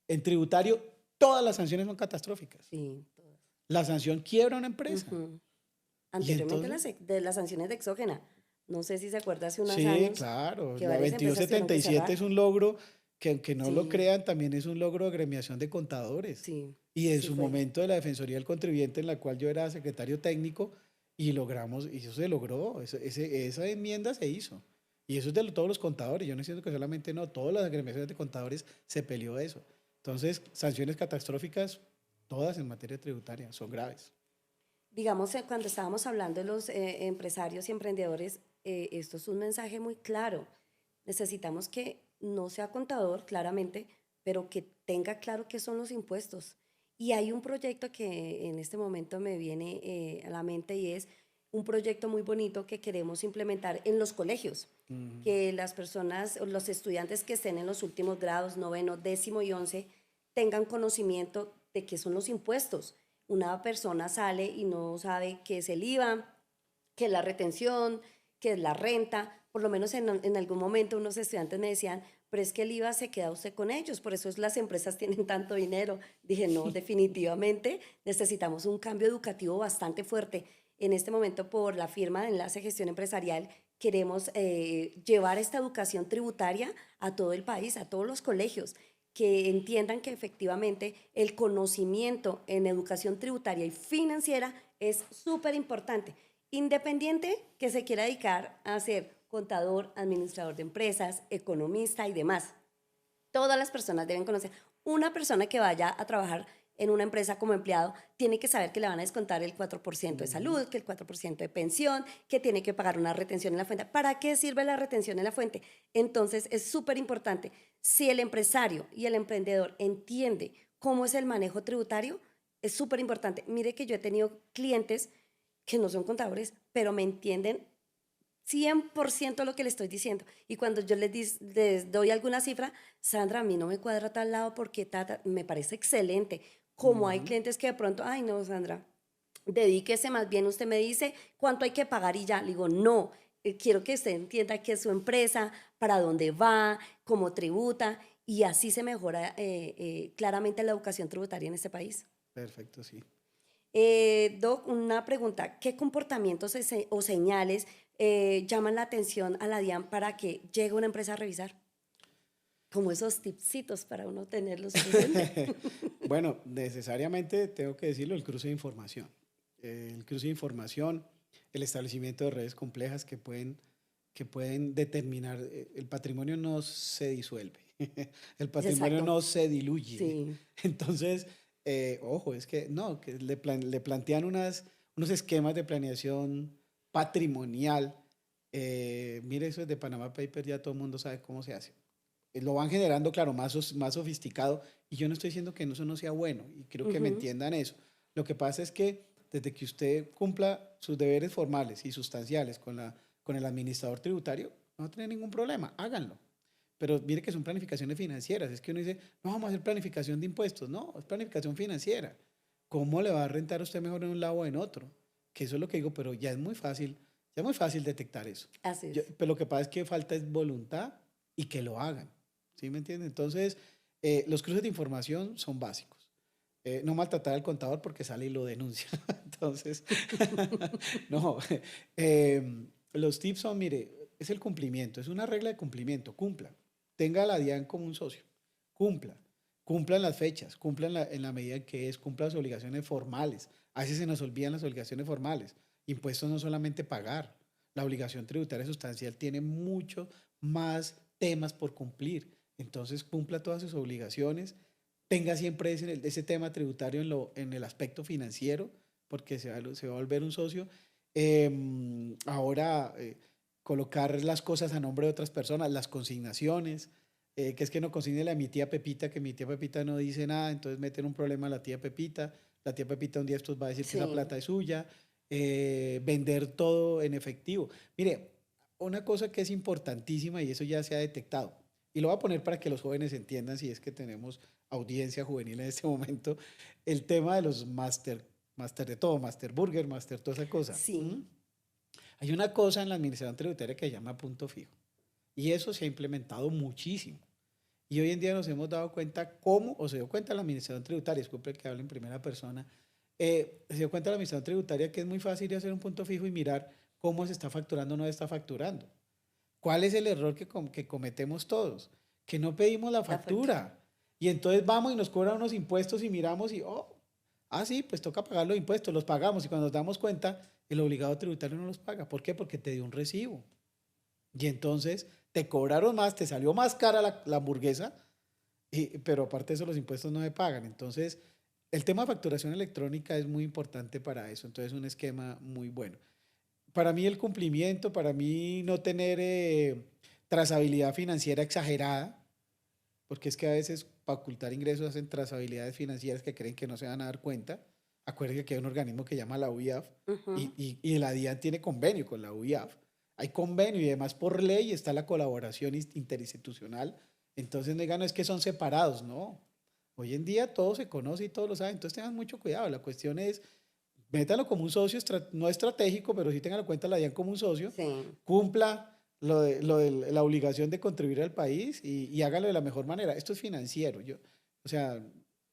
S2: En tributario, todas las sanciones son catastróficas.
S1: Sí, todas.
S2: La sanción quiebra una empresa.
S1: Anteriormente
S2: entonces?
S1: de las sanciones de exógena. No sé si se acuerda hace unos
S2: Sí,
S1: años
S2: claro.
S1: que
S2: La
S1: varias empresas tuvieron que
S2: 2277 es
S1: cerrar.
S2: un logro que, aunque no lo
S1: Sí,
S2: crean, también es un logro de agremiación de contadores.
S1: sí,
S2: Y en
S1: sí
S2: su
S1: fue.
S2: momento de la Defensoría del Contribuyente, en la cual yo era secretario técnico, y logramos, y eso se logró, esa enmienda se hizo. Y eso es de todos los contadores. Yo no siento que solamente no, todas las agremiaciones de contadores se peleó eso. Entonces, sanciones catastróficas, todas en materia tributaria, son graves.
S1: Digamos, cuando estábamos hablando de los empresarios y emprendedores, esto es un mensaje muy claro. Necesitamos que no sea contador, claramente, pero que tenga claro qué son los impuestos. Y hay un proyecto que en este momento me viene a la mente y es un proyecto muy bonito que queremos implementar en los colegios, que las personas, o los estudiantes que estén en los últimos grados, noveno, décimo y 11, tengan conocimiento de qué son los impuestos. Una persona sale y no sabe qué es el IVA, qué es la retención, qué es la renta. Por lo menos en algún momento unos estudiantes me decían, pero es que el IVA se queda usted con ellos, por eso las empresas tienen tanto dinero. Dije, no, definitivamente necesitamos un cambio educativo bastante fuerte. En este momento, por la firma de Enlace Gestión Empresarial, queremos llevar esta educación tributaria a todo el país, a todos los colegios, que entiendan que efectivamente el conocimiento en educación tributaria y financiera es súper importante. Independiente que se quiera dedicar a ser contador, administrador de empresas, economista y demás. Todas las personas deben conocer. Una persona que vaya a trabajar en una empresa como empleado tiene que saber que le van a descontar el 4% de salud, que el 4% de pensión, que tiene que pagar una retención en la fuente. ¿Para qué sirve la retención en la fuente? Entonces es súper importante. Si el empresario y el emprendedor entiende cómo es el manejo tributario, es súper importante. Mire que yo he tenido clientes que no son contadores, pero me entienden 100% lo que le estoy diciendo. Y cuando yo les doy alguna cifra, Sandra, a mí no me cuadra tal lado porque me parece excelente. Como hay clientes que de pronto, ay no, Sandra, dedíquese más bien, usted me dice cuánto hay que pagar y ya. Le digo, no, quiero que usted entienda qué es su empresa, para dónde va, cómo tributa, y así se mejora claramente la educación tributaria en este país.
S2: Perfecto, sí.
S1: Doc, una pregunta. ¿Qué comportamientos o señales llaman la atención a la DIAN para que llegue una empresa a revisar? Como esos tipsitos para uno tenerlos presentes.
S2: Bueno, necesariamente tengo que decirlo, el cruce de información. El cruce de información, el establecimiento de redes complejas que pueden determinar, el patrimonio no se disuelve, el patrimonio
S1: Exacto.
S2: no se diluye.
S1: Sí.
S2: Entonces, ojo, es que no, que le plantean unos esquemas de planeación patrimonial. Mire, eso es de Panama Papers, ya todo el mundo sabe cómo se hace. Lo van generando, claro, más sofisticado, y yo no estoy diciendo que eso no sea bueno, y quiero que me entiendan eso. Lo que pasa es que desde que usted cumpla sus deberes formales y sustanciales con el administrador tributario, no va a tener ningún problema, háganlo. Pero mire que son planificaciones financieras, es que uno dice, no vamos a hacer planificación de impuestos, no, es planificación financiera. ¿Cómo le va a rentar a usted mejor en un lado o en otro? Que eso es lo que digo, pero ya es muy fácil detectar eso.
S1: Así es.
S2: Pero lo que pasa es que falta es voluntad y que lo hagan, ¿sí me entiende? Entonces, los cruces de información son básicos. No maltratar al contador porque sale y lo denuncia. Entonces, no. Los tips son, mire, es el cumplimiento, es una regla de cumplimiento, cumpla. Tenga a la DIAN como un socio, cumpla. Cumplan las fechas, cumplan en la medida en que cumplan las obligaciones formales. A veces se nos olvidan las obligaciones formales. Impuestos no solamente pagar. La obligación tributaria sustancial tiene mucho más temas por cumplir. Entonces, cumpla todas sus obligaciones. Tenga siempre ese tema tributario en el aspecto financiero, porque se va a volver un socio. Ahora, colocar las cosas a nombre de otras personas, las consignaciones, que es que no consigne a mi tía Pepita, que mi tía Pepita no dice nada, entonces meten un problema a la tía Pepita un día estos va a decir que esa plata es suya, vender todo en efectivo. Mire, una cosa que es importantísima y eso ya se ha detectado, y lo voy a poner para que los jóvenes entiendan si es que tenemos audiencia juvenil en este momento, el tema de los máster de todo, máster burger, máster toda esa cosa.
S1: Sí.
S2: Hay una cosa en la administración tributaria que se llama punto fijo. Y eso se ha implementado muchísimo. Y hoy en día nos hemos dado cuenta cómo, o se dio cuenta la administración tributaria, disculpe que hable en primera persona, se dio cuenta la administración tributaria que es muy fácil de hacer un punto fijo y mirar cómo se está facturando o no está facturando. ¿Cuál es el error que cometemos todos? Que no pedimos la factura. Y entonces vamos y nos cobran unos impuestos y miramos y, sí, pues toca pagar los impuestos, los pagamos y cuando nos damos cuenta, el obligado tributario no los paga. ¿Por qué? Porque te dio un recibo. Y entonces te cobraron más, te salió más cara la hamburguesa, pero aparte de eso los impuestos no se pagan. Entonces, el tema de facturación electrónica es muy importante para eso. Entonces, es un esquema muy bueno. Para mí el cumplimiento, para mí no tener trazabilidad financiera exagerada, porque es que a veces para ocultar ingresos hacen trazabilidades financieras que creen que no se van a dar cuenta. Acuérdense que hay un organismo que se llama la UIAF y la DIAN tiene convenio con la UIAF. Hay convenio y además por ley está la colaboración interinstitucional. Entonces no es que son separados, no. Hoy en día todo se conoce y todos lo saben. Entonces tengan mucho cuidado. La cuestión es, métanlo como un socio, no estratégico, pero sí tengan en cuenta la DIAN como un socio.
S1: Sí.
S2: Cumpla lo de la obligación de contribuir al país y hágalo de la mejor manera. Esto es financiero. O sea,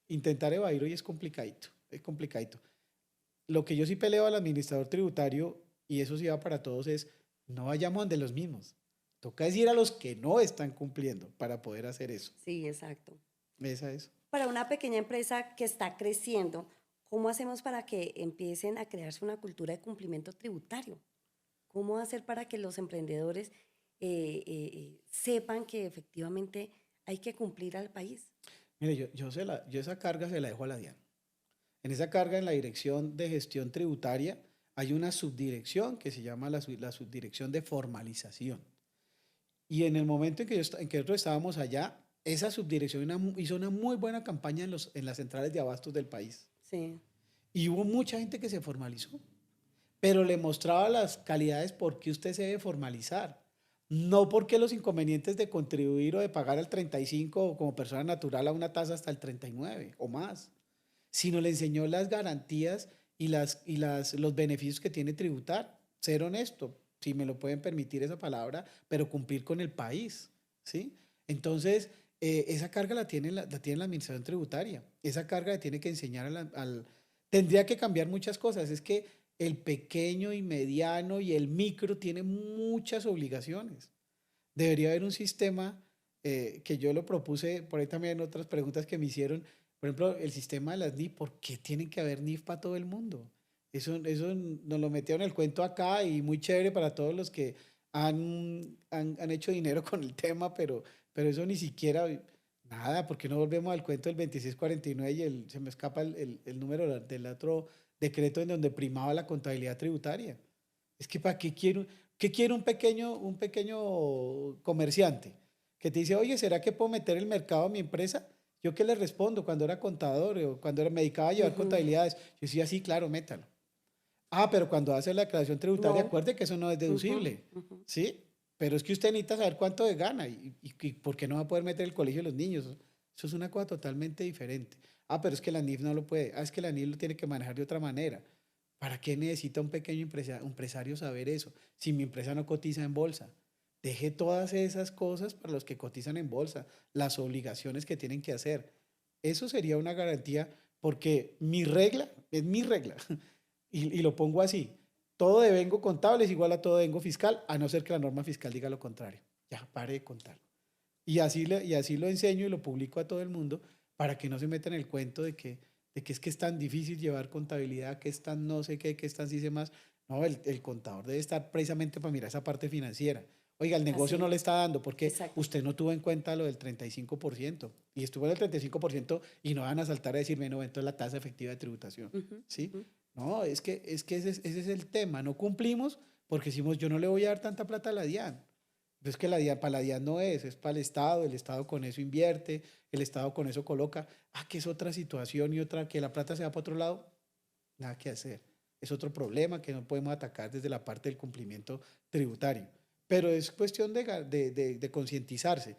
S2: intentar evadir hoy es complicadito. Es complicadito. Lo que yo sí peleo al administrador tributario, y eso sí va para todos, es no vayamos donde los mismos. Toca decir a los que no están cumpliendo para poder hacer eso.
S1: Sí, exacto.
S2: Esa es.
S1: Para una pequeña empresa que está creciendo, ¿cómo hacemos para que empiecen a crearse una cultura de cumplimiento tributario? ¿Cómo hacer para que los emprendedores sepan que efectivamente hay que cumplir al país?
S2: Mire, yo esa carga se la dejo a la DIAN. En esa carga, en la Dirección de Gestión Tributaria, hay una subdirección que se llama la subdirección de formalización. Y en el momento en que nosotros estábamos allá, esa subdirección hizo una muy buena campaña en las centrales de abastos del país.
S1: Sí.
S2: Y hubo mucha gente que se formalizó, pero le mostraba las calidades por qué usted se debe formalizar. No porque los inconvenientes de contribuir o de pagar al 35 o como persona natural a una tasa hasta el 39 o más, sino le enseñó las garantías y los beneficios que tiene tributar. Ser honesto, si me lo pueden permitir esa palabra, pero cumplir con el país, ¿sí? Entonces, esa carga la tiene la administración tributaria. Esa carga la tiene que enseñar tendría que cambiar muchas cosas. Es que el pequeño y mediano y el micro tiene muchas obligaciones. Debería haber un sistema que yo lo propuse, por ahí también en otras preguntas que me hicieron, por ejemplo, el sistema de las NIF. ¿Por qué tienen que haber NIF para todo el mundo? Eso nos lo metieron en el cuento acá y muy chévere para todos los que han hecho dinero con el tema, pero eso ni siquiera, nada, porque no volvemos al cuento del 2649 y se me escapa el número del otro decreto en donde primaba la contabilidad tributaria. Es que ¿para qué quiere un pequeño comerciante que te dice, oye, ¿será que puedo meter el mercado a mi empresa? ¿Yo qué le respondo cuando era contador o cuando me dedicaba a llevar contabilidades? Yo decía, sí, claro, métalo. Pero cuando hace la declaración tributaria, acuerde que eso no es deducible, ¿sí? Pero es que usted necesita saber cuánto gana y por qué no va a poder meter el colegio de los niños. Eso es una cosa totalmente diferente. Pero es que la NIF no lo puede. Es que la NIF lo tiene que manejar de otra manera. ¿Para qué necesita un pequeño empresario saber eso? Si mi empresa no cotiza en bolsa. Deje todas esas cosas para los que cotizan en bolsa, las obligaciones que tienen que hacer. Eso sería una garantía porque mi regla es mi regla. Y lo pongo así. Todo devengo contable es igual a todo devengo fiscal, a no ser que la norma fiscal diga lo contrario. Ya, pare de contar. Y así lo enseño y lo publico a todo el mundo para que no se metan en el cuento de que es que es tan difícil llevar contabilidad, que es tan no sé qué, que es tan sí sé más. No, el contador debe estar precisamente para mirar esa parte financiera. Oiga, el negocio no le está dando porque usted no tuvo en cuenta lo del 35%. Y estuvo en el 35% y no van a saltar a decirme, no, entonces la tasa efectiva de tributación. ¿Sí? No, es que ese es el tema. No cumplimos porque decimos, yo no le voy a dar tanta plata a la DIAN. Pero es que para la DIAN no es para el Estado con eso invierte, el Estado con eso coloca. Que es otra situación y otra, que la plata se va para otro lado, nada que hacer. Es otro problema que no podemos atacar desde la parte del cumplimiento tributario. Pero es cuestión de concientizarse.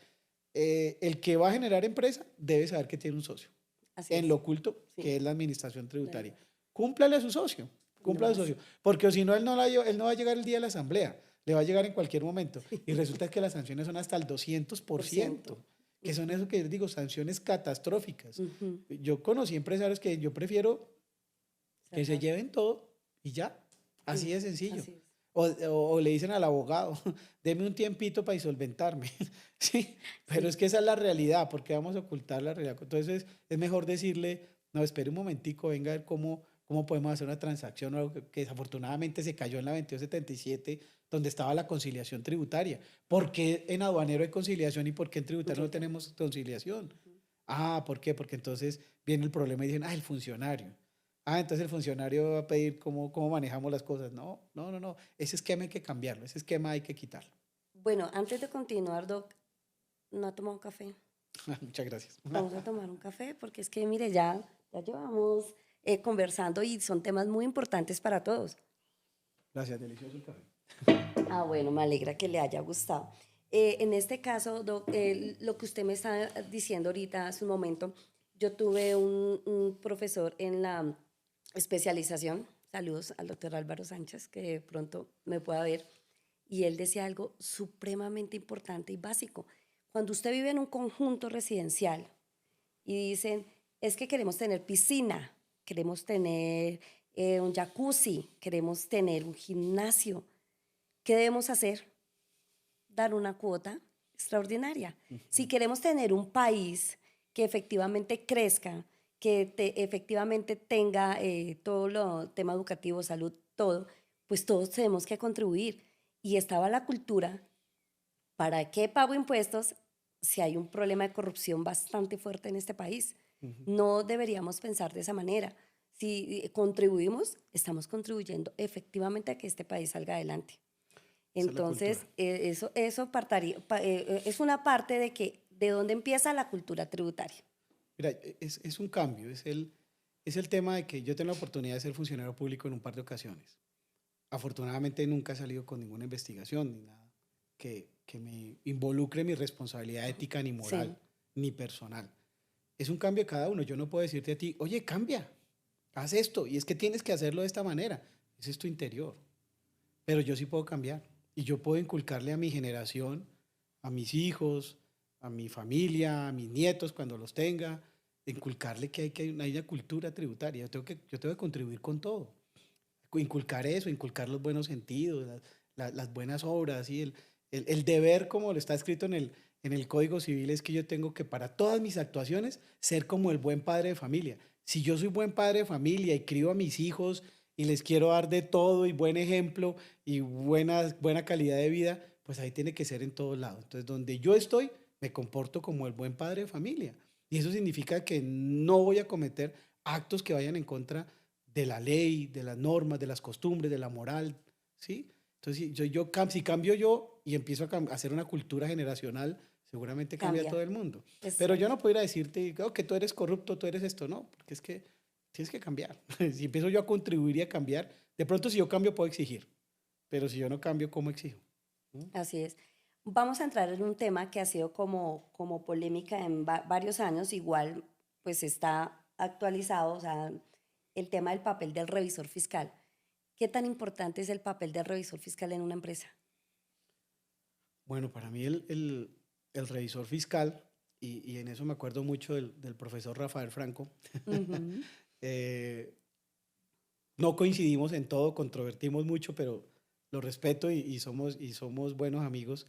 S2: El que va a generar empresa debe saber que tiene un socio. En lo oculto, que es la administración tributaria. cúmplale a su socio, cumpla a su socio. Porque si no, él no va a llegar el día de la asamblea, le va a llegar en cualquier momento. Y resulta que las sanciones son hasta el 200%, que son eso que digo, sanciones catastróficas. Yo conocí empresarios que yo prefiero que se lleven todo y ya, así de sencillo.
S1: Así es.
S2: O le dicen al abogado, deme un tiempito para insolventarme. Sí, pero es que esa es la realidad, porque vamos a ocultar la realidad. Entonces es mejor decirle, no, espere un momentico, venga a ver cómo podemos hacer una transacción, o algo que desafortunadamente se cayó en la 2277, donde estaba la conciliación tributaria. ¿Por qué en aduanero hay conciliación y por qué en tributario no tenemos conciliación? Ah, ¿por qué? Porque entonces viene el problema y dicen, el funcionario. Entonces el funcionario va a pedir cómo manejamos las cosas. No. Ese esquema hay que cambiarlo, ese esquema hay que quitarlo.
S1: Bueno, antes de continuar, Doc, ¿no ha tomado café?
S2: Muchas gracias.
S1: Vamos a tomar un café porque es que, mire, ya llevamos conversando y son temas muy importantes para todos.
S2: Gracias, delicioso el café.
S1: Bueno, me alegra que le haya gustado. En este caso, Doc, lo que usted me está diciendo ahorita hace un momento, yo tuve un profesor en la especialización, saludos al doctor Álvaro Sánchez, que de pronto me pueda ver, y él decía algo supremamente importante y básico. Cuando usted vive en un conjunto residencial y dicen, es que queremos tener piscina, queremos tener un jacuzzi, queremos tener un gimnasio, ¿qué debemos hacer? Dar una cuota extraordinaria. Si queremos tener un país que efectivamente crezca, que efectivamente tenga todo lo tema educativo, salud, todo, pues todos tenemos que contribuir. Y estaba la cultura, ¿para qué pago impuestos si hay un problema de corrupción bastante fuerte en este país? No deberíamos pensar de esa manera. Si contribuimos, estamos contribuyendo efectivamente a que este país salga adelante. Entonces, eso es una parte de dónde empieza la cultura tributaria.
S2: Mira, es un cambio, es el tema de que yo tengo la oportunidad de ser funcionario público en un par de ocasiones. Afortunadamente nunca he salido con ninguna investigación ni nada que me involucre mi responsabilidad ética ni moral, ni personal. Es un cambio de cada uno. Yo no puedo decirte a ti, oye, cambia, haz esto, y es que tienes que hacerlo de esta manera. Ese es tu interior. Pero yo sí puedo cambiar. Y yo puedo inculcarle a mi generación, a mis hijos, a mi familia, a mis nietos cuando los tenga, inculcarle que hay una cultura tributaria. Yo tengo que contribuir con todo. Inculcar eso, inculcar los buenos sentidos, las buenas obras, ¿sí? El deber, como lo está escrito en el Código Civil, es que yo tengo que para todas mis actuaciones ser como el buen padre de familia. Si yo soy buen padre de familia y crío a mis hijos y les quiero dar de todo y buen ejemplo y buena calidad de vida, pues ahí tiene que ser en todos lados. Entonces, donde yo estoy, me comporto como el buen padre de familia. Y eso significa que no voy a cometer actos que vayan en contra de la ley, de las normas, de las costumbres, de la moral, ¿sí? Entonces, si cambio yo y empiezo a hacer una cultura generacional, seguramente cambia todo el mundo. Pero yo no puedo ir a decirte que tú eres corrupto, tú eres esto, no, porque es que tienes que cambiar. Si empiezo yo a contribuir y a cambiar, de pronto si yo cambio puedo exigir, pero si yo no cambio, ¿cómo exijo?
S1: Así es. Vamos a entrar en un tema que ha sido como polémica en varios años, igual pues está actualizado, o sea, el tema del papel del revisor fiscal. ¿Qué tan importante es el papel del revisor fiscal en una empresa?
S2: Bueno, para mí el revisor fiscal, y en eso me acuerdo mucho del profesor Rafael Franco, no coincidimos en todo, controvertimos mucho, pero lo respeto y somos buenos amigos.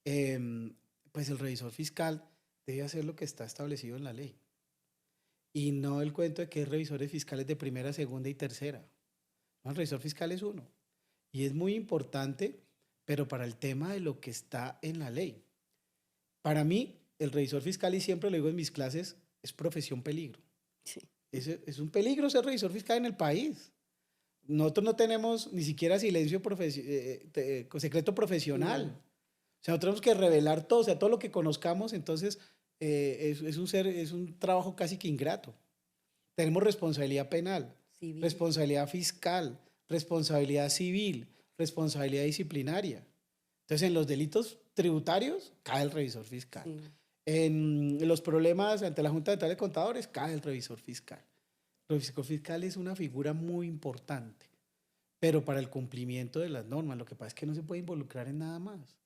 S2: Pues el revisor fiscal debe hacer lo que está establecido en la ley. Y no el cuento de que hay revisores fiscales de primera, segunda y tercera. No, el revisor fiscal es uno. Y es muy importante, pero para el tema de lo que está en la ley. Para mí, el revisor fiscal, y siempre lo digo en mis clases, es profesión peligro.
S1: Sí.
S2: Es un peligro ser revisor fiscal en el país. Nosotros no tenemos ni siquiera silencio secreto profesional.
S1: No.
S2: O sea, nosotros tenemos que revelar todo, o sea, todo lo que conozcamos, entonces es un trabajo casi que ingrato. Tenemos responsabilidad penal,
S1: Civil.
S2: responsabilidad fiscal, responsabilidad civil, responsabilidad disciplinaria. Entonces, en los delitos tributarios cae el revisor fiscal.
S1: Sí.
S2: En los problemas ante la Junta de Contadores cae el revisor fiscal. revisor fiscal es una figura muy importante, pero para el cumplimiento de las normas. Lo que pasa es que no se puede involucrar en nada más.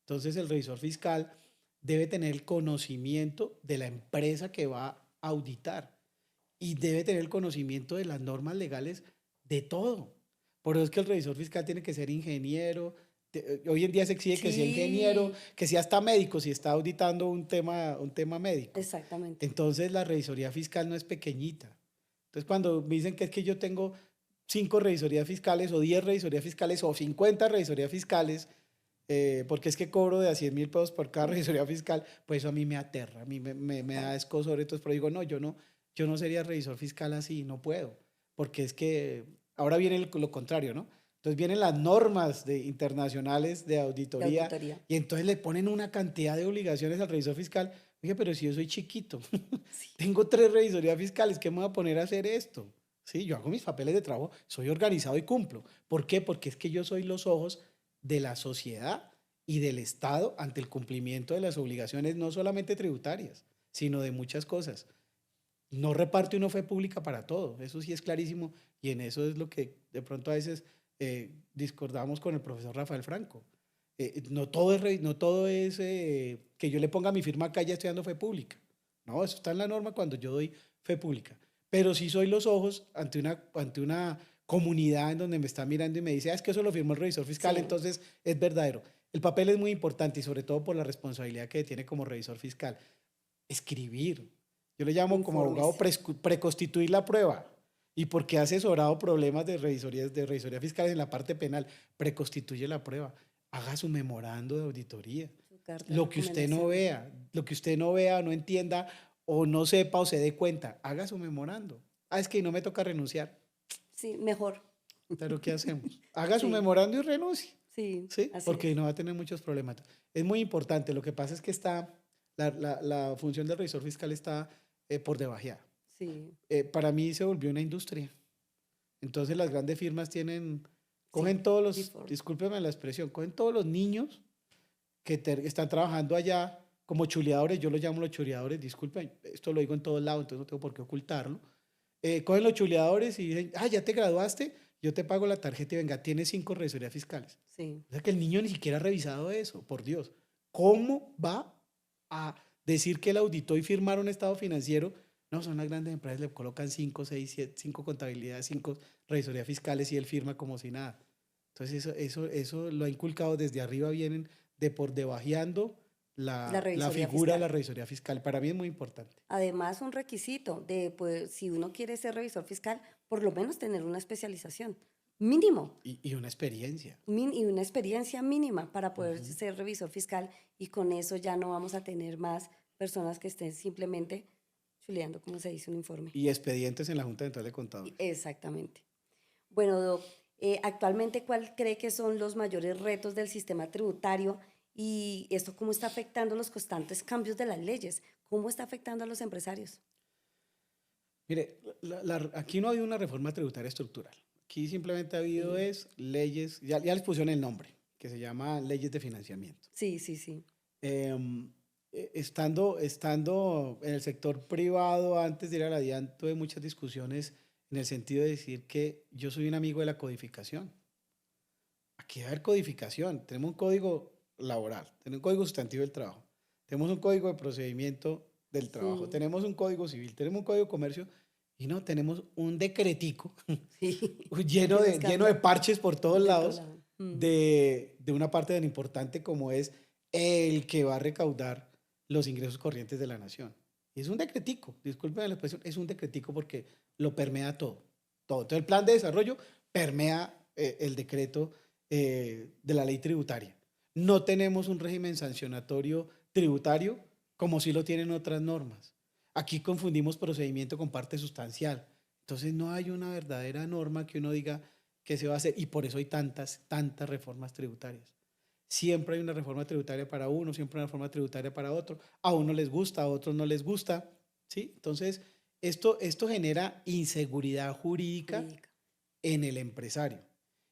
S2: Entonces el revisor fiscal debe tener el conocimiento de la empresa que va a auditar y debe tener el conocimiento de las normas legales de todo. Por eso es que el revisor fiscal tiene que ser ingeniero. Hoy en día se exige que sea ingeniero, que sea hasta médico si está auditando un tema médico.
S1: Exactamente.
S2: Entonces la revisoría fiscal no es pequeñita. Entonces cuando me dicen que es que yo tengo 5 revisorías fiscales o 10 revisorías fiscales o 50 revisorías fiscales, porque es que cobro de a 100.000 pesos por cada revisoría fiscal, pues eso a mí me aterra, a mí me da escozor. Entonces, pero digo, no, yo no sería revisor fiscal así, no puedo, porque es que ahora viene lo contrario, ¿no? Entonces vienen las normas internacionales de auditoría, y entonces le ponen una cantidad de obligaciones al revisor fiscal. Oye, pero si yo soy chiquito, sí. Tengo 3 revisorías fiscales, ¿qué me voy a poner a hacer esto? Sí, yo hago mis papeles de trabajo, soy organizado y cumplo. ¿Por qué? Porque es que yo soy los ojos de la sociedad y del Estado ante el cumplimiento de las obligaciones, no solamente tributarias, sino de muchas cosas. No reparte una fe pública para todo, eso sí es clarísimo, y en eso es lo que de pronto a veces discordamos con el profesor Rafael Franco. No todo es que yo le ponga mi firma acá ya estoy dando fe pública. No, eso está en la norma cuando yo doy fe pública. Pero sí soy los ojos ante una comunidad en donde me está mirando y me dice, es que eso lo firmó el revisor fiscal, sí. Entonces es verdadero. El papel es muy importante y sobre todo por la responsabilidad que tiene como revisor fiscal. Escribir. Yo le llamo como abogado preconstituir la prueba. Y porque ha asesorado problemas de revisoría fiscal en la parte penal, preconstituye la prueba. Haga su memorando de auditoría. Lo que usted no vea, no entienda o no sepa o se dé cuenta, haga su memorando. Es que no me toca renunciar.
S1: Sí, mejor.
S2: Pero ¿qué hacemos? Haga su memorando y renuncie.
S1: Sí,
S2: porque no va a tener muchos problemas. Es muy importante. Lo que pasa es que la función del revisor fiscal está por debajeada.
S1: Sí.
S2: Para mí se volvió una industria. Entonces las grandes firmas cogen todos los, discúlpeme la expresión, cogen todos los niños que están trabajando allá como chuleadores, yo los llamo los chuleadores, disculpen, esto lo digo en todos lados, entonces no tengo por qué ocultarlo. Cogen los chuleadores y dicen, ya te graduaste, yo te pago la tarjeta y venga, tienes 5 revisorías fiscales.
S1: Sí.
S2: O sea que el niño ni siquiera ha revisado eso, por Dios. ¿Cómo va a decir que él auditó y firmaron un estado financiero? No, son las grandes empresas, le colocan 5, 6, 7, 5 contabilidades, 5 revisorías fiscales y él firma como si nada. Entonces eso lo ha inculcado desde arriba, vienen de por debajeando la figura fiscal. De la revisoría fiscal. Para mí es muy importante.
S1: Además, un requisito de, pues, si uno quiere ser revisor fiscal, por lo menos tener una especialización mínimo.
S2: Y una experiencia.
S1: Y una experiencia mínima para poder ser revisor fiscal, y con eso ya no vamos a tener más personas que estén simplemente chuleando, como se dice, un informe.
S2: Y expedientes en la Junta Central de Contadores.
S1: Exactamente. Bueno, Doc, actualmente, ¿cuál cree que son los mayores retos del sistema tributario? ¿Y esto cómo está afectando los constantes cambios de las leyes? ¿Cómo está afectando a los empresarios?
S2: Mire, aquí no ha habido una reforma tributaria estructural. Aquí simplemente ha habido leyes, ya les pusieron el nombre, que se llama leyes de financiamiento.
S1: Sí.
S2: Estando en el sector privado, antes de ir a la DIAN, tuve muchas discusiones en el sentido de decir que yo soy un amigo de la codificación. Aquí va a haber codificación. Tenemos un código laboral, tenemos un código sustantivo del trabajo, tenemos un código de procedimiento del trabajo, tenemos un código civil, tenemos un código de comercio, y no, tenemos un decretico lleno de parches por todos lados de una parte tan importante como es el que va a recaudar los ingresos corrientes de la nación. Y es un decretico, disculpen la expresión, es un decretico porque lo permea todo. Entonces el plan de desarrollo permea el decreto de la ley tributaria. No tenemos un régimen sancionatorio tributario como sí lo tienen otras normas. Aquí confundimos procedimiento con parte sustancial. Entonces no hay una verdadera norma que uno diga que se va a hacer, y por eso hay tantas reformas tributarias. Siempre hay una reforma tributaria para uno, siempre una reforma tributaria para otro. A uno les gusta, a otros no les gusta, ¿sí? Entonces, esto genera inseguridad jurídica en el empresario.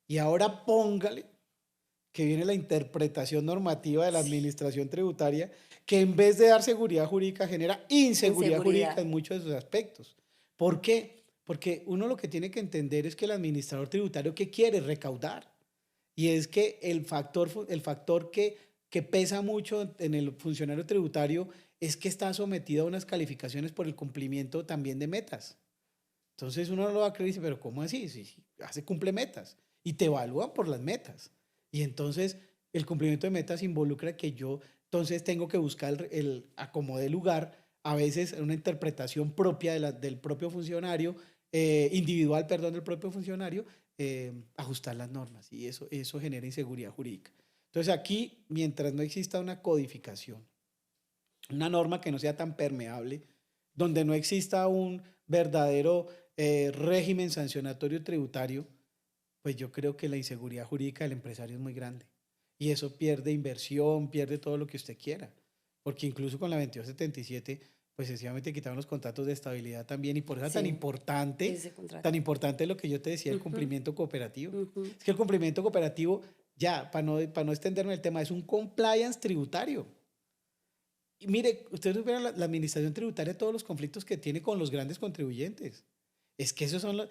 S2: Y ahora póngale que viene la interpretación normativa de la administración tributaria, que en vez de dar seguridad jurídica genera inseguridad jurídica en muchos de sus aspectos. ¿Por qué? porque uno lo que tiene que entender es que el administrador tributario, ¿qué quiere? Recaudar. Y es que el factor que pesa mucho en el funcionario tributario es que está sometido a unas calificaciones por el cumplimiento también de metas. Entonces uno no lo va a creer y dice, pero ¿cómo así? Si hace cumple metas y te evalúan por las metas. Y entonces el cumplimiento de metas involucra que yo entonces tengo que buscar el acomodo de lugar, a veces una interpretación propia del propio funcionario, individual, perdón, del propio funcionario, ajustar las normas y eso genera inseguridad jurídica. Entonces aquí, mientras no exista una codificación, una norma que no sea tan permeable, donde no exista un verdadero régimen sancionatorio tributario, pues yo creo que la inseguridad jurídica del empresario es muy grande. Y eso pierde inversión, pierde todo lo que usted quiera. Porque incluso con la 2277, pues sencillamente quitaron los contratos de estabilidad también. Y por eso
S1: Sí,
S2: es
S1: ese contrato.
S2: tan importante lo que yo te decía, el cumplimiento cooperativo.
S1: Ujú.
S2: Es que el cumplimiento cooperativo, ya, para no extenderme el tema, es un compliance tributario. Y mire, ustedes supieron la administración tributaria, todos los conflictos que tiene con los grandes contribuyentes. Es que esos son los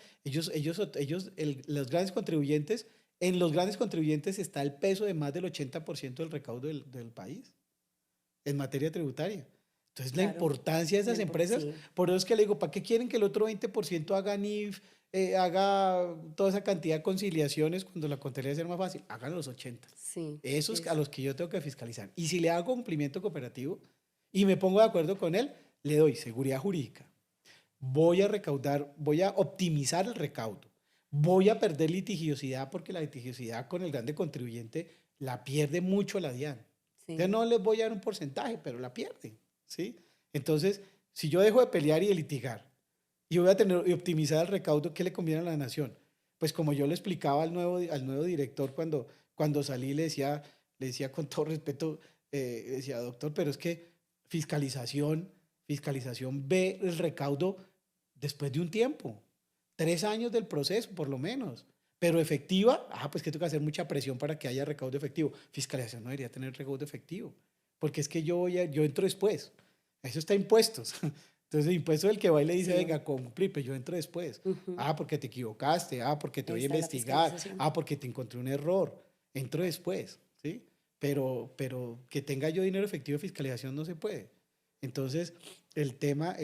S2: grandes contribuyentes. En los grandes contribuyentes está el peso de más del 80% del recaudo del país en materia tributaria. Entonces, la
S1: Claro,
S2: importancia de esas empresas,
S1: sí,
S2: por eso es que le digo, ¿para qué quieren que el otro 20% haga NIF, haga toda esa cantidad de conciliaciones cuando la contabilidad es más fácil? Hagan los 80.
S1: sí,
S2: Esos
S1: sí,
S2: a los que yo tengo que fiscalizar. Y si le hago cumplimiento cooperativo y me pongo de acuerdo con él, le doy seguridad jurídica. Voy a recaudar, voy a optimizar el recaudo. Voy a perder litigiosidad porque la litigiosidad con el grande contribuyente la pierde mucho la DIAN.
S1: sí.
S2: Ya no les voy a dar un porcentaje, pero la pierden, ¿sí? Entonces, si yo dejo de pelear y de litigar y voy a tener y optimizar el recaudo, ¿qué le conviene a la nación? Pues como yo le explicaba al nuevo director cuando salí, le decía con todo respeto, decía, doctor, pero es que fiscalización ve el recaudo después de un tiempo, 3 años del proceso por lo menos, pero efectiva, pues que tengo que hacer mucha presión para que haya recaudo efectivo. Fiscalización no debería tener recaudo efectivo, porque es que yo entro después, eso está impuestos. Entonces el impuesto es el que va y le dice,
S1: Sí.
S2: venga, cumplir, pero yo entro después.
S1: Ujú.
S2: Porque te equivocaste, porque te
S1: Ahí
S2: voy a
S1: está la
S2: investigar,
S1: fiscalización.
S2: porque te encontré un error. Entro después, ¿sí? Pero que tenga yo dinero efectivo de fiscalización no se puede. Entonces, el tema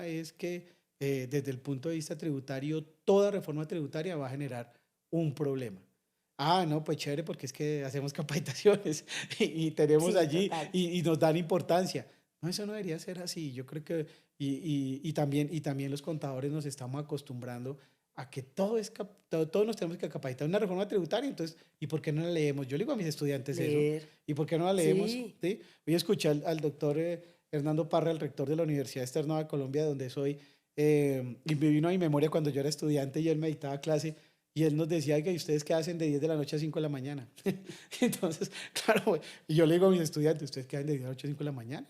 S2: es que desde el punto de vista tributario, toda reforma tributaria va a generar un problema. No, pues chévere, porque es que hacemos capacitaciones y tenemos
S1: Sí,
S2: allí
S1: total.
S2: y nos dan importancia. No, eso no debería ser así. Yo creo que, y también los contadores nos estamos acostumbrando a que todo nos tenemos que capacitar. Una reforma tributaria, entonces, ¿y por qué no la leemos? Yo le digo a mis estudiantes eso.
S1: Leer.
S2: ¿Y por qué no la leemos?
S1: Sí.
S2: ¿Sí? Hoy escuché al doctor Hernando Parra, el rector de la Universidad Externada de Colombia, donde soy, y me vino a mi memoria cuando yo era estudiante y él me dictaba clase, y él nos decía, oiga, ¿y ustedes qué hacen de 10 de la noche a 5 de la mañana? Entonces, claro, y yo le digo a mis estudiantes, ¿ustedes qué hacen de 10 de la noche a 5 de la mañana?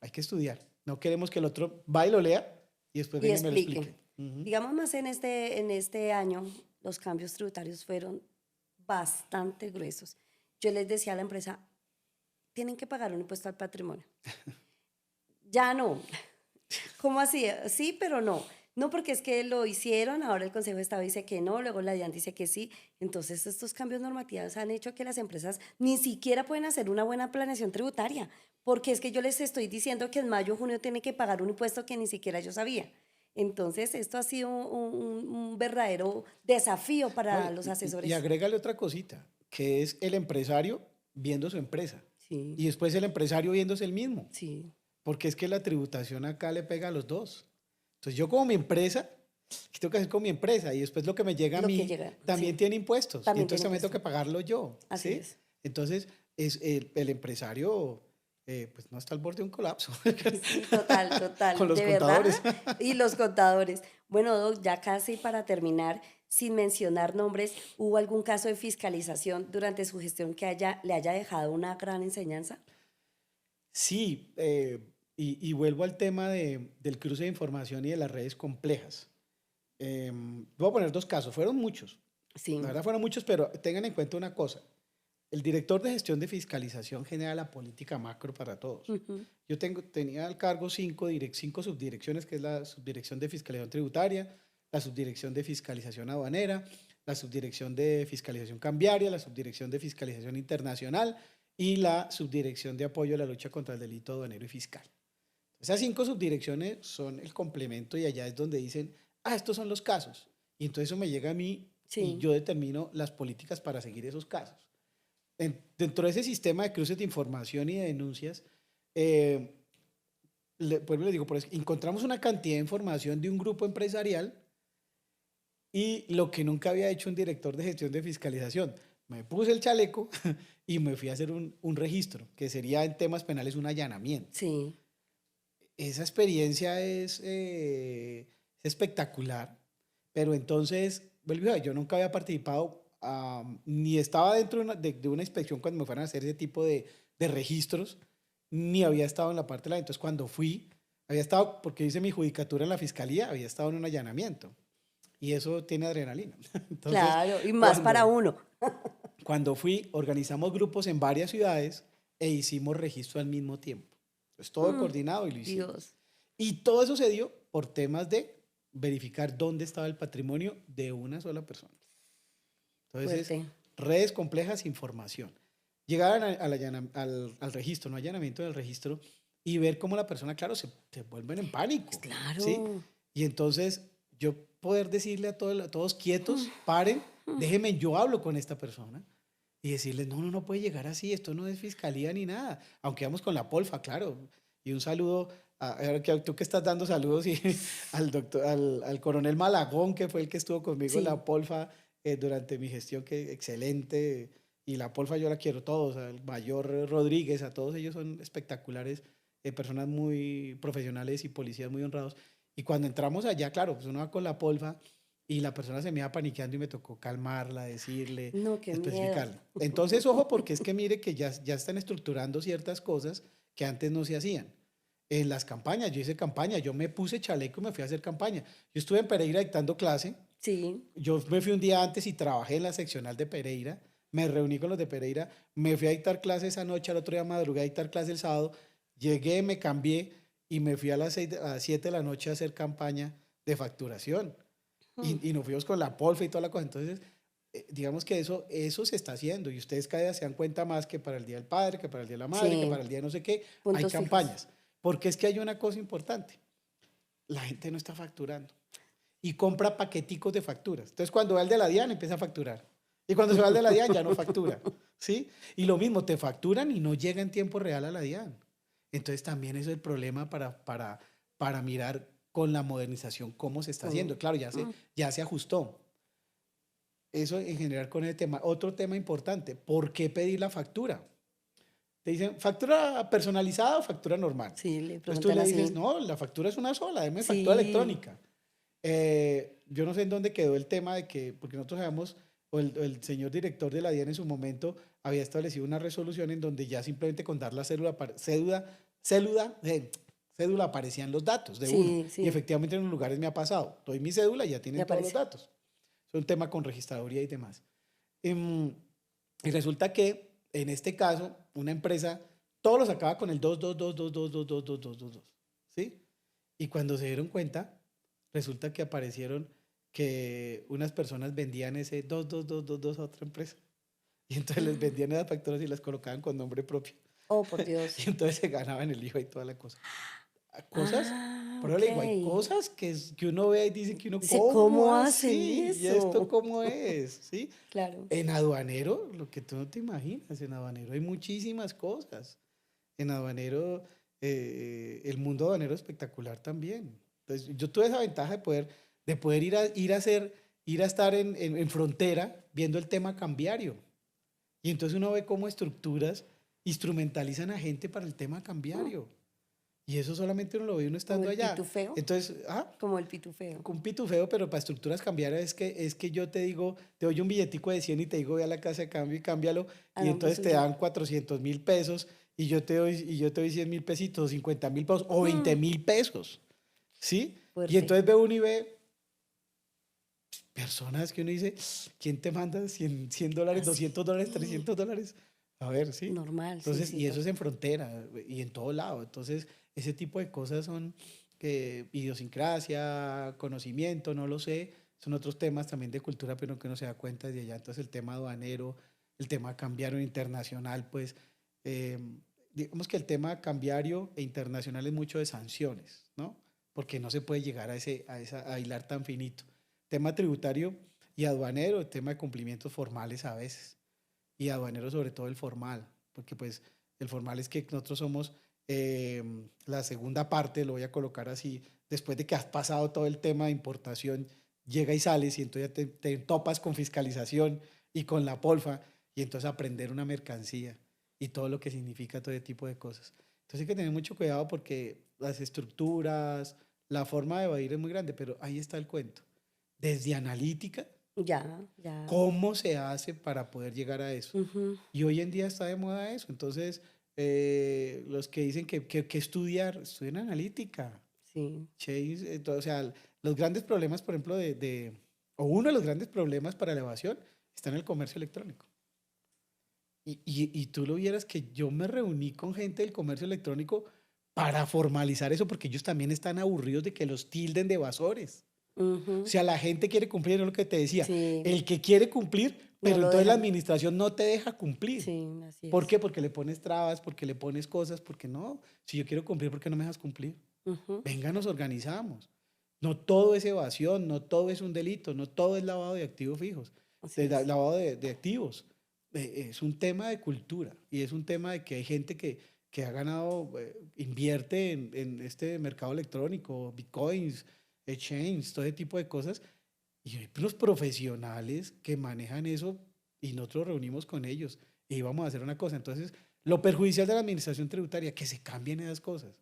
S2: Hay que estudiar. No queremos que el otro vaya y lo lea y después
S1: Y
S2: venga y me lo
S1: explique.
S2: explique. Ujú.
S1: Digamos más en este año, los cambios tributarios fueron bastante gruesos. Yo les decía a la empresa, tienen que pagar un impuesto al patrimonio. Ya no. ¿Cómo así? Sí, pero no. No, porque es que lo hicieron, ahora el Consejo de Estado dice que no, luego la DIAN dice que sí. Entonces, estos cambios normativos han hecho que las empresas ni siquiera pueden hacer una buena planeación tributaria, porque es que yo les estoy diciendo que en mayo o junio tienen que pagar un impuesto que ni siquiera yo sabía. Entonces, esto ha sido un verdadero desafío para
S2: No,
S1: los
S2: y
S1: asesores.
S2: agrégale otra cosita, que es el empresario viendo su empresa
S1: Sí,
S2: y después el empresario viéndose el mismo.
S1: sí,
S2: Porque es que la tributación acá le pega a los dos. Entonces yo como mi empresa, ¿qué tengo que hacer con mi empresa? Y después lo que me llega a
S1: lo que
S2: mí
S1: llega,
S2: también
S1: sí,
S2: tiene impuestos. Y
S1: también
S2: entonces
S1: tiene
S2: también tengo
S1: impuesto.
S2: que pagarlo yo.
S1: Así
S2: ¿Sí?
S1: es.
S2: Entonces es el empresario pues no está al borde de un colapso
S1: Sí, total,
S2: con
S1: total,
S2: los
S1: de verdad.
S2: contadores.
S1: Y los contadores. Bueno, Doc, ya casi para terminar, sin mencionar nombres, ¿hubo algún caso de fiscalización durante su gestión que le haya dejado una gran enseñanza?
S2: Sí, y vuelvo al tema del cruce de información y de las redes complejas. Voy a poner dos casos, fueron muchos.
S1: Sí.
S2: La verdad fueron muchos, pero tengan en cuenta una cosa. El director de gestión de fiscalización genera la política macro para todos.
S1: Ujú.
S2: Yo tenía al cargo cinco subdirecciones, que es la subdirección de fiscalización tributaria, la subdirección de fiscalización aduanera, la subdirección de fiscalización cambiaria, la subdirección de fiscalización internacional y la subdirección de apoyo a la lucha contra el delito aduanero y fiscal. Esas 5 subdirecciones son el complemento y allá es donde dicen, estos son los casos. Y entonces eso me llega a mí y yo determino las políticas para seguir esos casos. Dentro de ese sistema de cruces de información y de denuncias, pues les digo, encontramos una cantidad de información de un grupo empresarial y lo que nunca había hecho un director de gestión de fiscalización. Me puse el chaleco y me fui a hacer un registro, que sería en temas penales un allanamiento.
S1: Sí.
S2: Esa experiencia es espectacular, pero entonces, yo nunca había participado, ni estaba dentro de una inspección cuando me fueran a hacer ese tipo de registros, ni había estado en la parte de la... Entonces, cuando fui, había estado, porque hice mi judicatura en la fiscalía, había estado en un allanamiento. Y eso tiene adrenalina. Entonces,
S1: claro, y más para uno.
S2: Cuando fui, organizamos grupos en varias ciudades e hicimos registro al mismo tiempo. Entonces, todo coordinado y lo hicimos.
S1: Dios.
S2: Y todo eso se dio por temas de verificar dónde estaba el patrimonio de una sola persona. Entonces, redes complejas, información. Llegar al registro, no allanamiento del registro, y ver cómo la persona, claro, se vuelven en pánico.
S1: Claro.
S2: ¿Sí? Y entonces yo poder decirle a todos quietos, paren, déjenme, yo hablo con esta persona y decirles, no puede llegar así, esto no es fiscalía ni nada, aunque vamos con la polfa, claro. Y un saludo, tú que estás dando saludos y al coronel Malagón, que fue el que estuvo conmigo en la polfa durante mi gestión, que excelente. Y la polfa yo la quiero todos, al mayor Rodríguez, a todos ellos son espectaculares, personas muy profesionales y policías muy honrados. Y cuando entramos allá, claro, pues uno va con la polfa y la persona se me iba paniqueando y me tocó calmarla, decirle, especificarle. Entonces, ojo, porque es que mire que ya están estructurando ciertas cosas que antes no se hacían. En las campañas, yo hice campaña, yo me puse chaleco y me fui a hacer campaña. Yo estuve en Pereira dictando clase.
S1: Sí.
S2: Yo me fui un día antes y trabajé en la seccional de Pereira. Me reuní con los de Pereira, me fui a dictar clase esa noche, al otro día madrugué a dictar clase el sábado, llegué, me cambié y me fui a las 7 de la noche a hacer campaña de facturación. Y nos fuimos con la polfa y toda la cosa. Entonces, digamos que eso se está haciendo y ustedes cada día se dan cuenta más que para el Día del Padre, que para el Día de la Madre, que para el Día de no sé qué, hay campañas. Porque es que hay una cosa importante, la gente no está facturando y compra paqueticos de facturas. Entonces, cuando va el de la DIAN, empieza a facturar. Y cuando se va el de la DIAN ya no factura, ¿sí? Y lo mismo, te facturan y no llega en tiempo real a la DIAN. Entonces también eso es el problema para mirar con la modernización cómo se está haciendo. Claro, ya se ajustó. Eso en general con el tema. Otro tema importante, ¿por qué pedir la factura? Te dicen, ¿factura personalizada o factura normal?
S1: Sí, le
S2: Entonces tú le dices, no, la factura es una sola, déme factura electrónica. Yo no sé en dónde quedó el tema de que, porque nosotros sabemos... o el señor director de la DIAN en su momento había establecido una resolución en donde ya simplemente con dar la cédula aparecían los datos de uno. Sí. Y efectivamente en los lugares me ha pasado. Doy mi cédula y ya tienen todos los datos. Es un tema con registraduría y demás. Y resulta que en este caso, una empresa, todo lo sacaba con el 222222222, ¿sí? Y cuando se dieron cuenta, resulta que aparecieron que unas personas vendían ese 22222 a otra empresa. Y entonces les vendían esas facturas y las colocaban con nombre propio.
S1: Oh, por Dios.
S2: Y entonces se ganaban el IVA y toda la cosa. Cosas, pero le digo, hay cosas que uno ve y dice que uno,
S1: ¿cómo hacen eso?
S2: ¿Y esto cómo es? ¿Sí?
S1: Claro.
S2: En aduanero, lo que tú no te imaginas, en aduanero hay muchísimas cosas. En aduanero, el mundo aduanero es espectacular también. Entonces, yo tuve esa ventaja de poder ir a estar en frontera viendo el tema cambiario. Y entonces uno ve cómo estructuras instrumentalizan a gente para el tema cambiario. Y eso solamente uno lo ve uno estando allá.
S1: ¿Como el pitufeo?
S2: Entonces,
S1: como el pitufeo.
S2: Un pitufeo, pero para estructuras cambiarias es que yo te digo, te doy un billetico de 100 y te digo, ve a la casa de cambio y cámbialo. Y entonces te dan 400,000 pesos y yo te doy 100,000 pesitos, 50,000 pesos o 20,000 pesos. ¿Sí? Fuerte. Y entonces ve uno y ve personas que uno dice, ¿quién te manda $100, $200, $300? A ver, ¿sí?
S1: Normal.
S2: Entonces,
S1: sí,
S2: y eso es en frontera y en todo lado. Entonces, ese tipo de cosas son idiosincrasia, conocimiento, no lo sé. Son otros temas también de cultura, pero que uno se da cuenta desde allá. Entonces el tema aduanero, el tema cambiario internacional, pues eh, digamos que el tema cambiario e internacional es mucho de sanciones, ¿no? Porque no se puede llegar a hilar tan finito. Tema tributario y aduanero, el tema de cumplimientos formales a veces. Y aduanero sobre todo el formal, porque pues el formal es que nosotros somos la segunda parte, lo voy a colocar así, después de que has pasado todo el tema de importación, llega y sales y entonces ya te topas con fiscalización y con la polfa y entonces aprender una mercancía y todo lo que significa todo ese tipo de cosas. Entonces hay que tener mucho cuidado porque las estructuras, la forma de evadir es muy grande, pero ahí está el cuento. Desde analítica,
S1: Ya.
S2: ¿cómo se hace para poder llegar a eso?
S1: Ujú.
S2: Y hoy en día está de moda eso. Entonces, los que dicen que estudiar, estudian analítica.
S1: Sí.
S2: O sea, los grandes problemas, por ejemplo, o uno de los grandes problemas para la evasión está en el comercio electrónico. Y tú lo vieras que yo me reuní con gente del comercio electrónico para formalizar eso, porque ellos también están aburridos de que los tilden de evasores. O
S1: Ujú.
S2: sea, la gente quiere cumplir, es lo que te decía.
S1: Sí.
S2: El que quiere cumplir,
S1: No
S2: pero
S1: lo
S2: entonces la
S1: dejan.
S2: administración no te deja cumplir.
S1: Sí, así
S2: ¿Por
S1: es.
S2: qué? Porque le pones trabas, porque le pones cosas, porque no. Si yo quiero cumplir, ¿por qué no me dejas cumplir?
S1: Ujú.
S2: Venga, nos organizamos. No todo es evasión, no todo es un delito, no todo es lavado de activos fijos,
S1: Así es.
S2: lavado de activos. Es un tema de cultura y es un tema de que hay gente que ha ganado, invierte en este mercado electrónico, bitcoins, exchange, todo ese tipo de cosas. Y hay unos profesionales que manejan eso y nosotros reunimos con ellos y vamos a hacer una cosa. Entonces, lo perjudicial de la administración tributaria, que se cambien esas cosas.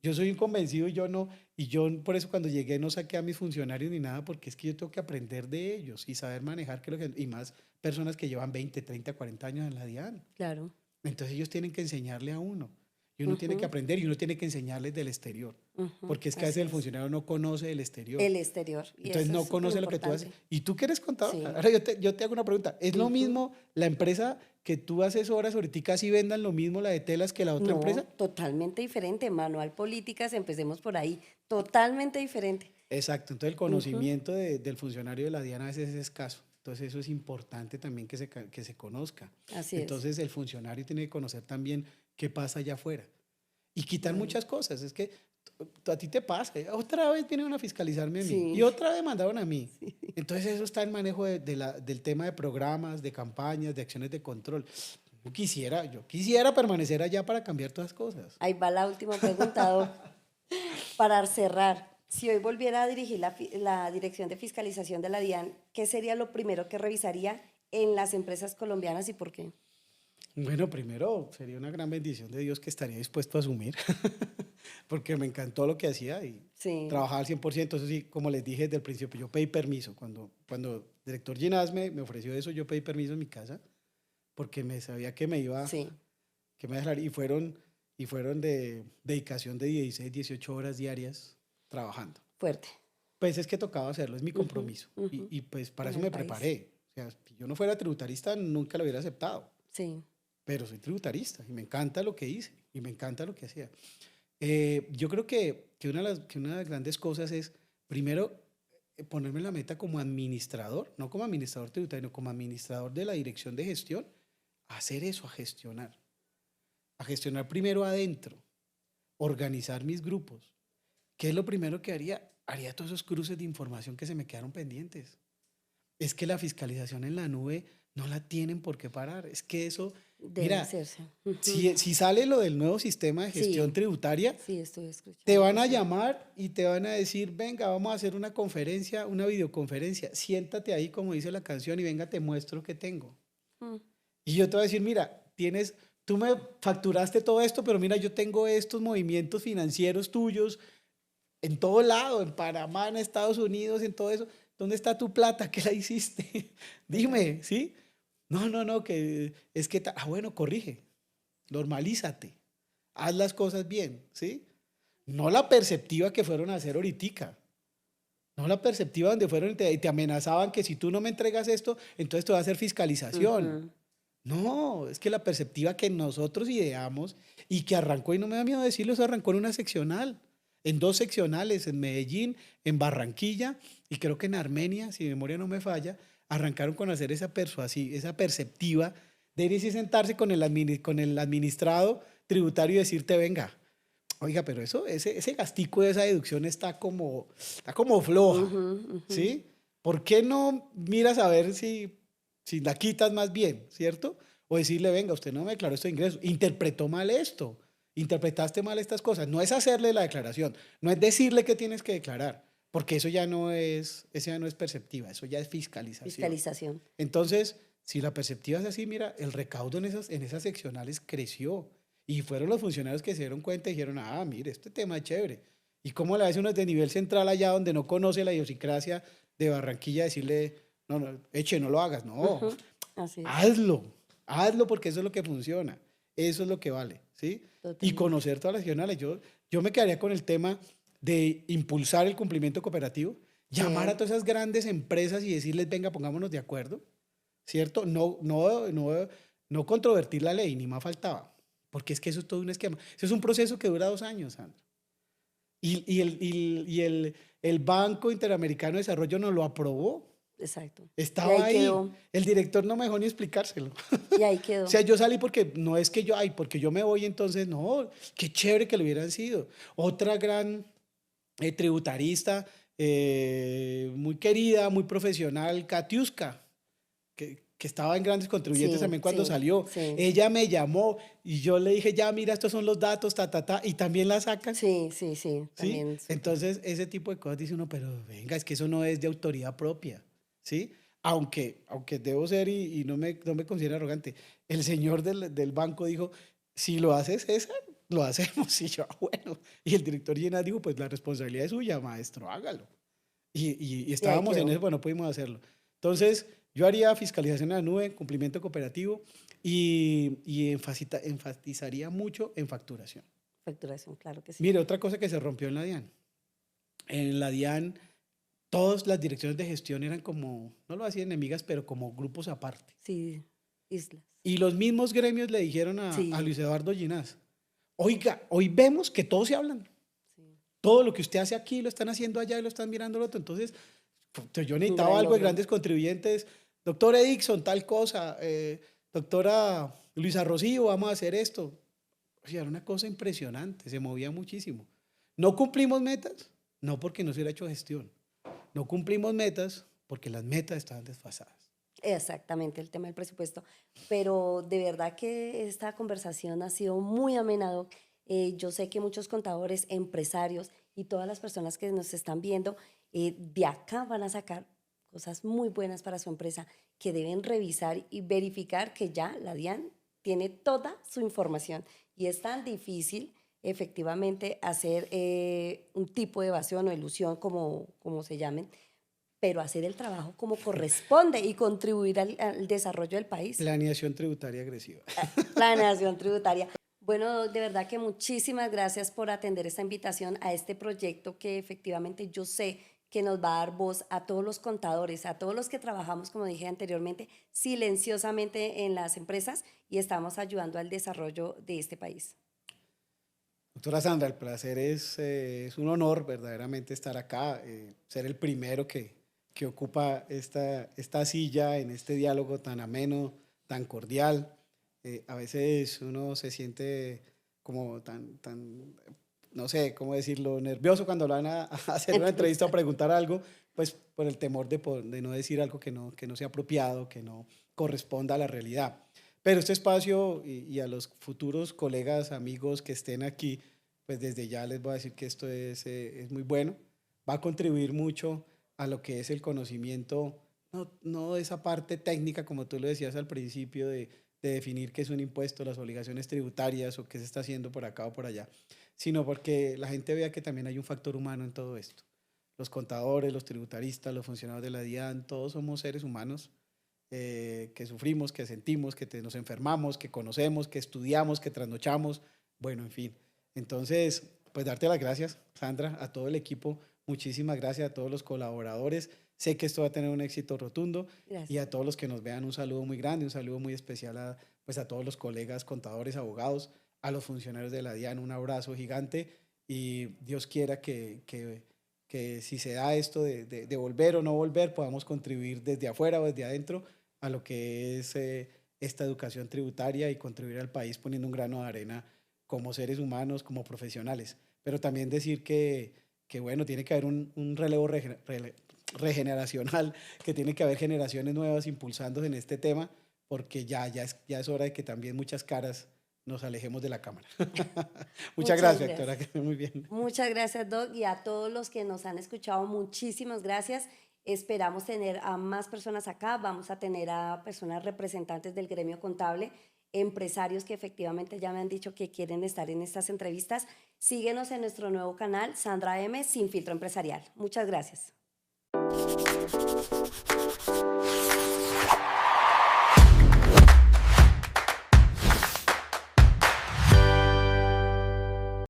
S2: Yo soy un convencido y yo por eso cuando llegué no saqué a mis funcionarios ni nada, porque es que yo tengo que aprender de ellos y saber manejar, y más personas que llevan 20, 30, 40 años en la DIAN.
S1: Claro.
S2: Entonces ellos tienen que enseñarle a uno y uno tiene que
S1: Ujú.
S2: aprender y uno tiene que enseñarles del exterior,
S1: Ujú.
S2: porque es que a
S1: Así
S2: veces el
S1: es.
S2: funcionario no conoce el exterior.
S1: El exterior. Y
S2: Entonces
S1: eso es
S2: no
S1: súper
S2: conoce lo que tú haces.
S1: importante.
S2: ¿Y tú que eres contador?
S1: Sí.
S2: Ahora yo te hago una pregunta. ¿Es lo
S1: Ujú.
S2: mismo la empresa que tú asesoras ahorita si vendan lo mismo la de telas que la otra
S1: No,
S2: empresa?
S1: totalmente diferente. Manual políticas, empecemos por ahí. Totalmente diferente.
S2: Exacto. Entonces el
S1: Ujú.
S2: conocimiento del funcionario de la DIAN a veces es escaso. Entonces eso es importante también que se conozca.
S1: Así es.
S2: Entonces el funcionario tiene que conocer también qué pasa allá afuera. Y quitar
S1: Bueno,
S2: muchas cosas. Es que a ti te pasa. Otra vez vinieron a fiscalizarme a mí. Y
S1: sí.
S2: otra vez mandaron a mí. Entonces eso está en manejo del tema de programas, de campañas, de acciones de control. Yo quisiera permanecer allá para cambiar todas las cosas.
S1: Ahí va la última pregunta, Doc. Para cerrar, si hoy volviera a dirigir la Dirección de Fiscalización de la DIAN, ¿qué sería lo primero que revisaría en las empresas colombianas y por qué?
S2: Bueno, primero sería una gran bendición de Dios que estaría dispuesto a asumir, porque me encantó lo que hacía y
S1: Sí,
S2: trabajaba al 100%. Eso sí, como les dije desde el principio, yo pedí permiso. Cuando el director Ginás me ofreció eso, yo pedí permiso en mi casa porque me sabía que me iba,
S1: sí,
S2: que me iba a dejar y fueron de dedicación de 16, 18 horas diarias trabajando.
S1: fuerte.
S2: Pues es que tocaba hacerlo, es mi
S1: Ujú,
S2: compromiso.
S1: ujú.
S2: Y pues para
S1: En
S2: eso
S1: el
S2: me
S1: país.
S2: preparé. O sea, si yo no fuera tributarista, nunca lo hubiera aceptado.
S1: Sí,
S2: Pero soy tributarista y me encanta lo que hice y me encanta lo que hacía. Yo creo que una de las grandes cosas es, primero, ponerme la meta como administrador, no como administrador tributario, sino como administrador de la dirección de gestión, hacer eso, a gestionar primero adentro, organizar mis grupos. ¿Qué es lo primero que haría? Haría todos esos cruces de información que se me quedaron pendientes. Es que la fiscalización en la nube no la tienen por qué parar. Es que eso,
S1: debe
S2: mira,
S1: hacerse. Ujú.
S2: si sale lo del nuevo sistema de gestión
S1: Sí,
S2: tributaria,
S1: sí, estoy escuchando.
S2: te van a
S1: que sí.
S2: llamar y te van a decir, venga, vamos a hacer una conferencia, una videoconferencia. Siéntate ahí, como dice la canción, y venga, te muestro qué tengo.
S1: Mm.
S2: Y yo te voy a decir, mira, tú me facturaste todo esto, pero mira, yo tengo estos movimientos financieros tuyos en todo lado, en Panamá, en Estados Unidos, en todo eso. ¿Dónde está tu plata? ¿Qué la hiciste? Dime, ¿sí? No, que es que, bueno, corrige, normalízate, haz las cosas bien, ¿sí? No la perceptiva que fueron a hacer ahorita, no la perceptiva donde fueron y te amenazaban que si tú no me entregas esto, entonces te va a hacer fiscalización.
S1: Ujú.
S2: No, es que la perceptiva que nosotros ideamos y que arrancó, y no me da miedo decirlo, eso arrancó en una seccional. en 2 seccionales, en Medellín, en Barranquilla y creo que en Armenia, si mi memoria no me falla, arrancaron con hacer esa perceptiva de ir y sentarse con con el administrado tributario y decirte, venga, oiga, pero ese gastico de esa deducción está como floja, ¿sí? ¿Por qué no miras a ver si la quitas más bien, ¿cierto? O decirle, venga, usted no me declaró estos ingresos, interpretó mal esto, interpretaste mal estas cosas. No es hacerle la declaración, no es decirle que tienes que declarar, porque eso ya no es perceptiva, eso ya es fiscalización.
S1: Fiscalización.
S2: Entonces, si la perceptiva es así, mira, el recaudo en esas seccionales creció y fueron los funcionarios que se dieron cuenta y dijeron, ah, mire, este tema es chévere. ¿Y cómo le hace uno de nivel central allá donde no conoce la idiosincrasia de Barranquilla decirle, no, eche, no lo hagas? No,
S1: Así es.
S2: hazlo porque eso es lo que funciona, eso es lo que vale, ¿sí?
S1: Totalmente.
S2: Y conocer todas las regionales. Yo me quedaría con el tema de impulsar el cumplimiento cooperativo, llamar a todas esas grandes empresas y decirles, venga, pongámonos de acuerdo, ¿cierto? No controvertir la ley, ni más faltaba, porque es que eso es todo un esquema. Eso es un proceso que dura 2 años, Sandra. Y el Banco Interamericano de Desarrollo nos lo aprobó.
S1: Exacto.
S2: Estaba
S1: Y
S2: ahí.
S1: quedó.
S2: El director no me dejó ni explicárselo.
S1: Y ahí quedó.
S2: O sea, yo salí porque no es que porque yo me voy, entonces, no, qué chévere que lo hubieran sido. Otra gran tributarista, muy querida, muy profesional, Katiuska, que estaba en Grandes Contribuyentes
S1: Sí,
S2: también cuando
S1: sí,
S2: salió.
S1: sí.
S2: Ella me llamó y yo le dije, ya, mira, estos son los datos, y también la sacan.
S1: Sí.
S2: ¿Sí?
S1: También.
S2: Entonces, ese tipo de cosas dice uno, pero venga, es que eso no es de autoridad propia, ¿sí? Aunque debo ser y no me considero arrogante, el señor del banco dijo, si lo haces César, lo hacemos. Y yo, bueno. Y el director Llenas dijo, pues la responsabilidad es suya, maestro, hágalo. Y estábamos en
S1: quedó.
S2: eso, bueno, no pudimos hacerlo. Entonces, yo haría fiscalización en la nube, cumplimiento cooperativo y enfatizaría mucho en facturación.
S1: Facturación, claro que sí.
S2: Mire, otra cosa que se rompió en la DIAN. En la DIAN, todas las direcciones de gestión eran como, no lo hacían enemigas, pero como grupos aparte.
S1: Sí, islas.
S2: Y los mismos gremios le dijeron
S1: Sí.
S2: a Luis Eduardo Ginás, oiga, hoy vemos que todos se hablan.
S1: Sí.
S2: Todo lo que usted hace aquí lo están haciendo allá y lo están mirando al otro. Entonces, yo necesitaba
S1: gran
S2: algo de
S1: logro.
S2: grandes contribuyentes. Doctor Edixon, tal cosa. Doctora Luisa Rocío, vamos a hacer esto. O sea, era una cosa impresionante, se movía muchísimo. ¿No cumplimos metas? No, porque no se hubiera hecho gestión. No cumplimos metas porque las metas estaban desfasadas.
S1: Exactamente, el tema del presupuesto. Pero de verdad que esta conversación ha sido muy amena, Doc. Yo sé que muchos contadores, empresarios y todas las personas que nos están viendo de acá van a sacar cosas muy buenas para su empresa que deben revisar y verificar que ya la DIAN tiene toda su información. Y es tan difícil efectivamente hacer un tipo de evasión o elusión, como se llamen, pero hacer el trabajo como corresponde y contribuir al desarrollo del país.
S2: Planeación tributaria agresiva.
S1: Planeación tributaria. Bueno, de verdad que muchísimas gracias por atender esta invitación a este proyecto que efectivamente yo sé que nos va a dar voz a todos los contadores, a todos los que trabajamos, como dije anteriormente, silenciosamente en las empresas y estamos ayudando al desarrollo de este país.
S2: Doctora Sandra, el placer es un honor verdaderamente estar acá, ser el primero que ocupa esta silla en este diálogo tan ameno, tan cordial. A veces uno se siente como tan no sé cómo decirlo, nervioso cuando van a hacer una entrevista o preguntar algo, pues por el temor de no decir algo que no sea apropiado, que no corresponda a la realidad. Pero este espacio y a los futuros colegas, amigos que estén aquí, pues desde ya les voy a decir que esto es muy bueno, va a contribuir mucho a lo que es el conocimiento, no de esa parte técnica, como tú lo decías al principio, de definir qué es un impuesto, las obligaciones tributarias o qué se está haciendo por acá o por allá, sino porque la gente vea que también hay un factor humano en todo esto. Los contadores, los tributaristas, los funcionarios de la DIAN, todos somos seres humanos que sufrimos, que sentimos, que nos enfermamos, que conocemos, que estudiamos, que trasnochamos, bueno, en fin. Entonces, pues darte las gracias, Sandra, a todo el equipo, muchísimas gracias a todos los colaboradores. Sé que esto va a tener un éxito rotundo.
S1: Gracias.
S2: Y a todos los que nos vean un saludo muy grande, un saludo muy especial a todos los colegas contadores, abogados, a los funcionarios de la DIAN, un abrazo gigante y Dios quiera que si se da esto de volver o no volver, podamos contribuir desde afuera o desde adentro a lo que es esta educación tributaria y contribuir al país poniendo un grano de arena como seres humanos, como profesionales. Pero también decir que bueno, tiene que haber un relevo regeneracional, que tiene que haber generaciones nuevas impulsándose en este tema, porque ya es hora de que también muchas caras nos alejemos de la cámara. Muchas gracias, doctora, que esté muy bien.
S1: Muchas gracias, Doc, y a todos los que nos han escuchado, muchísimas gracias. Esperamos tener a más personas acá, vamos a tener a personas representantes del gremio contable, empresarios que efectivamente ya me han dicho que quieren estar en estas entrevistas. Síguenos en nuestro nuevo canal, Sandra M. Sin Filtro Empresarial. Muchas gracias.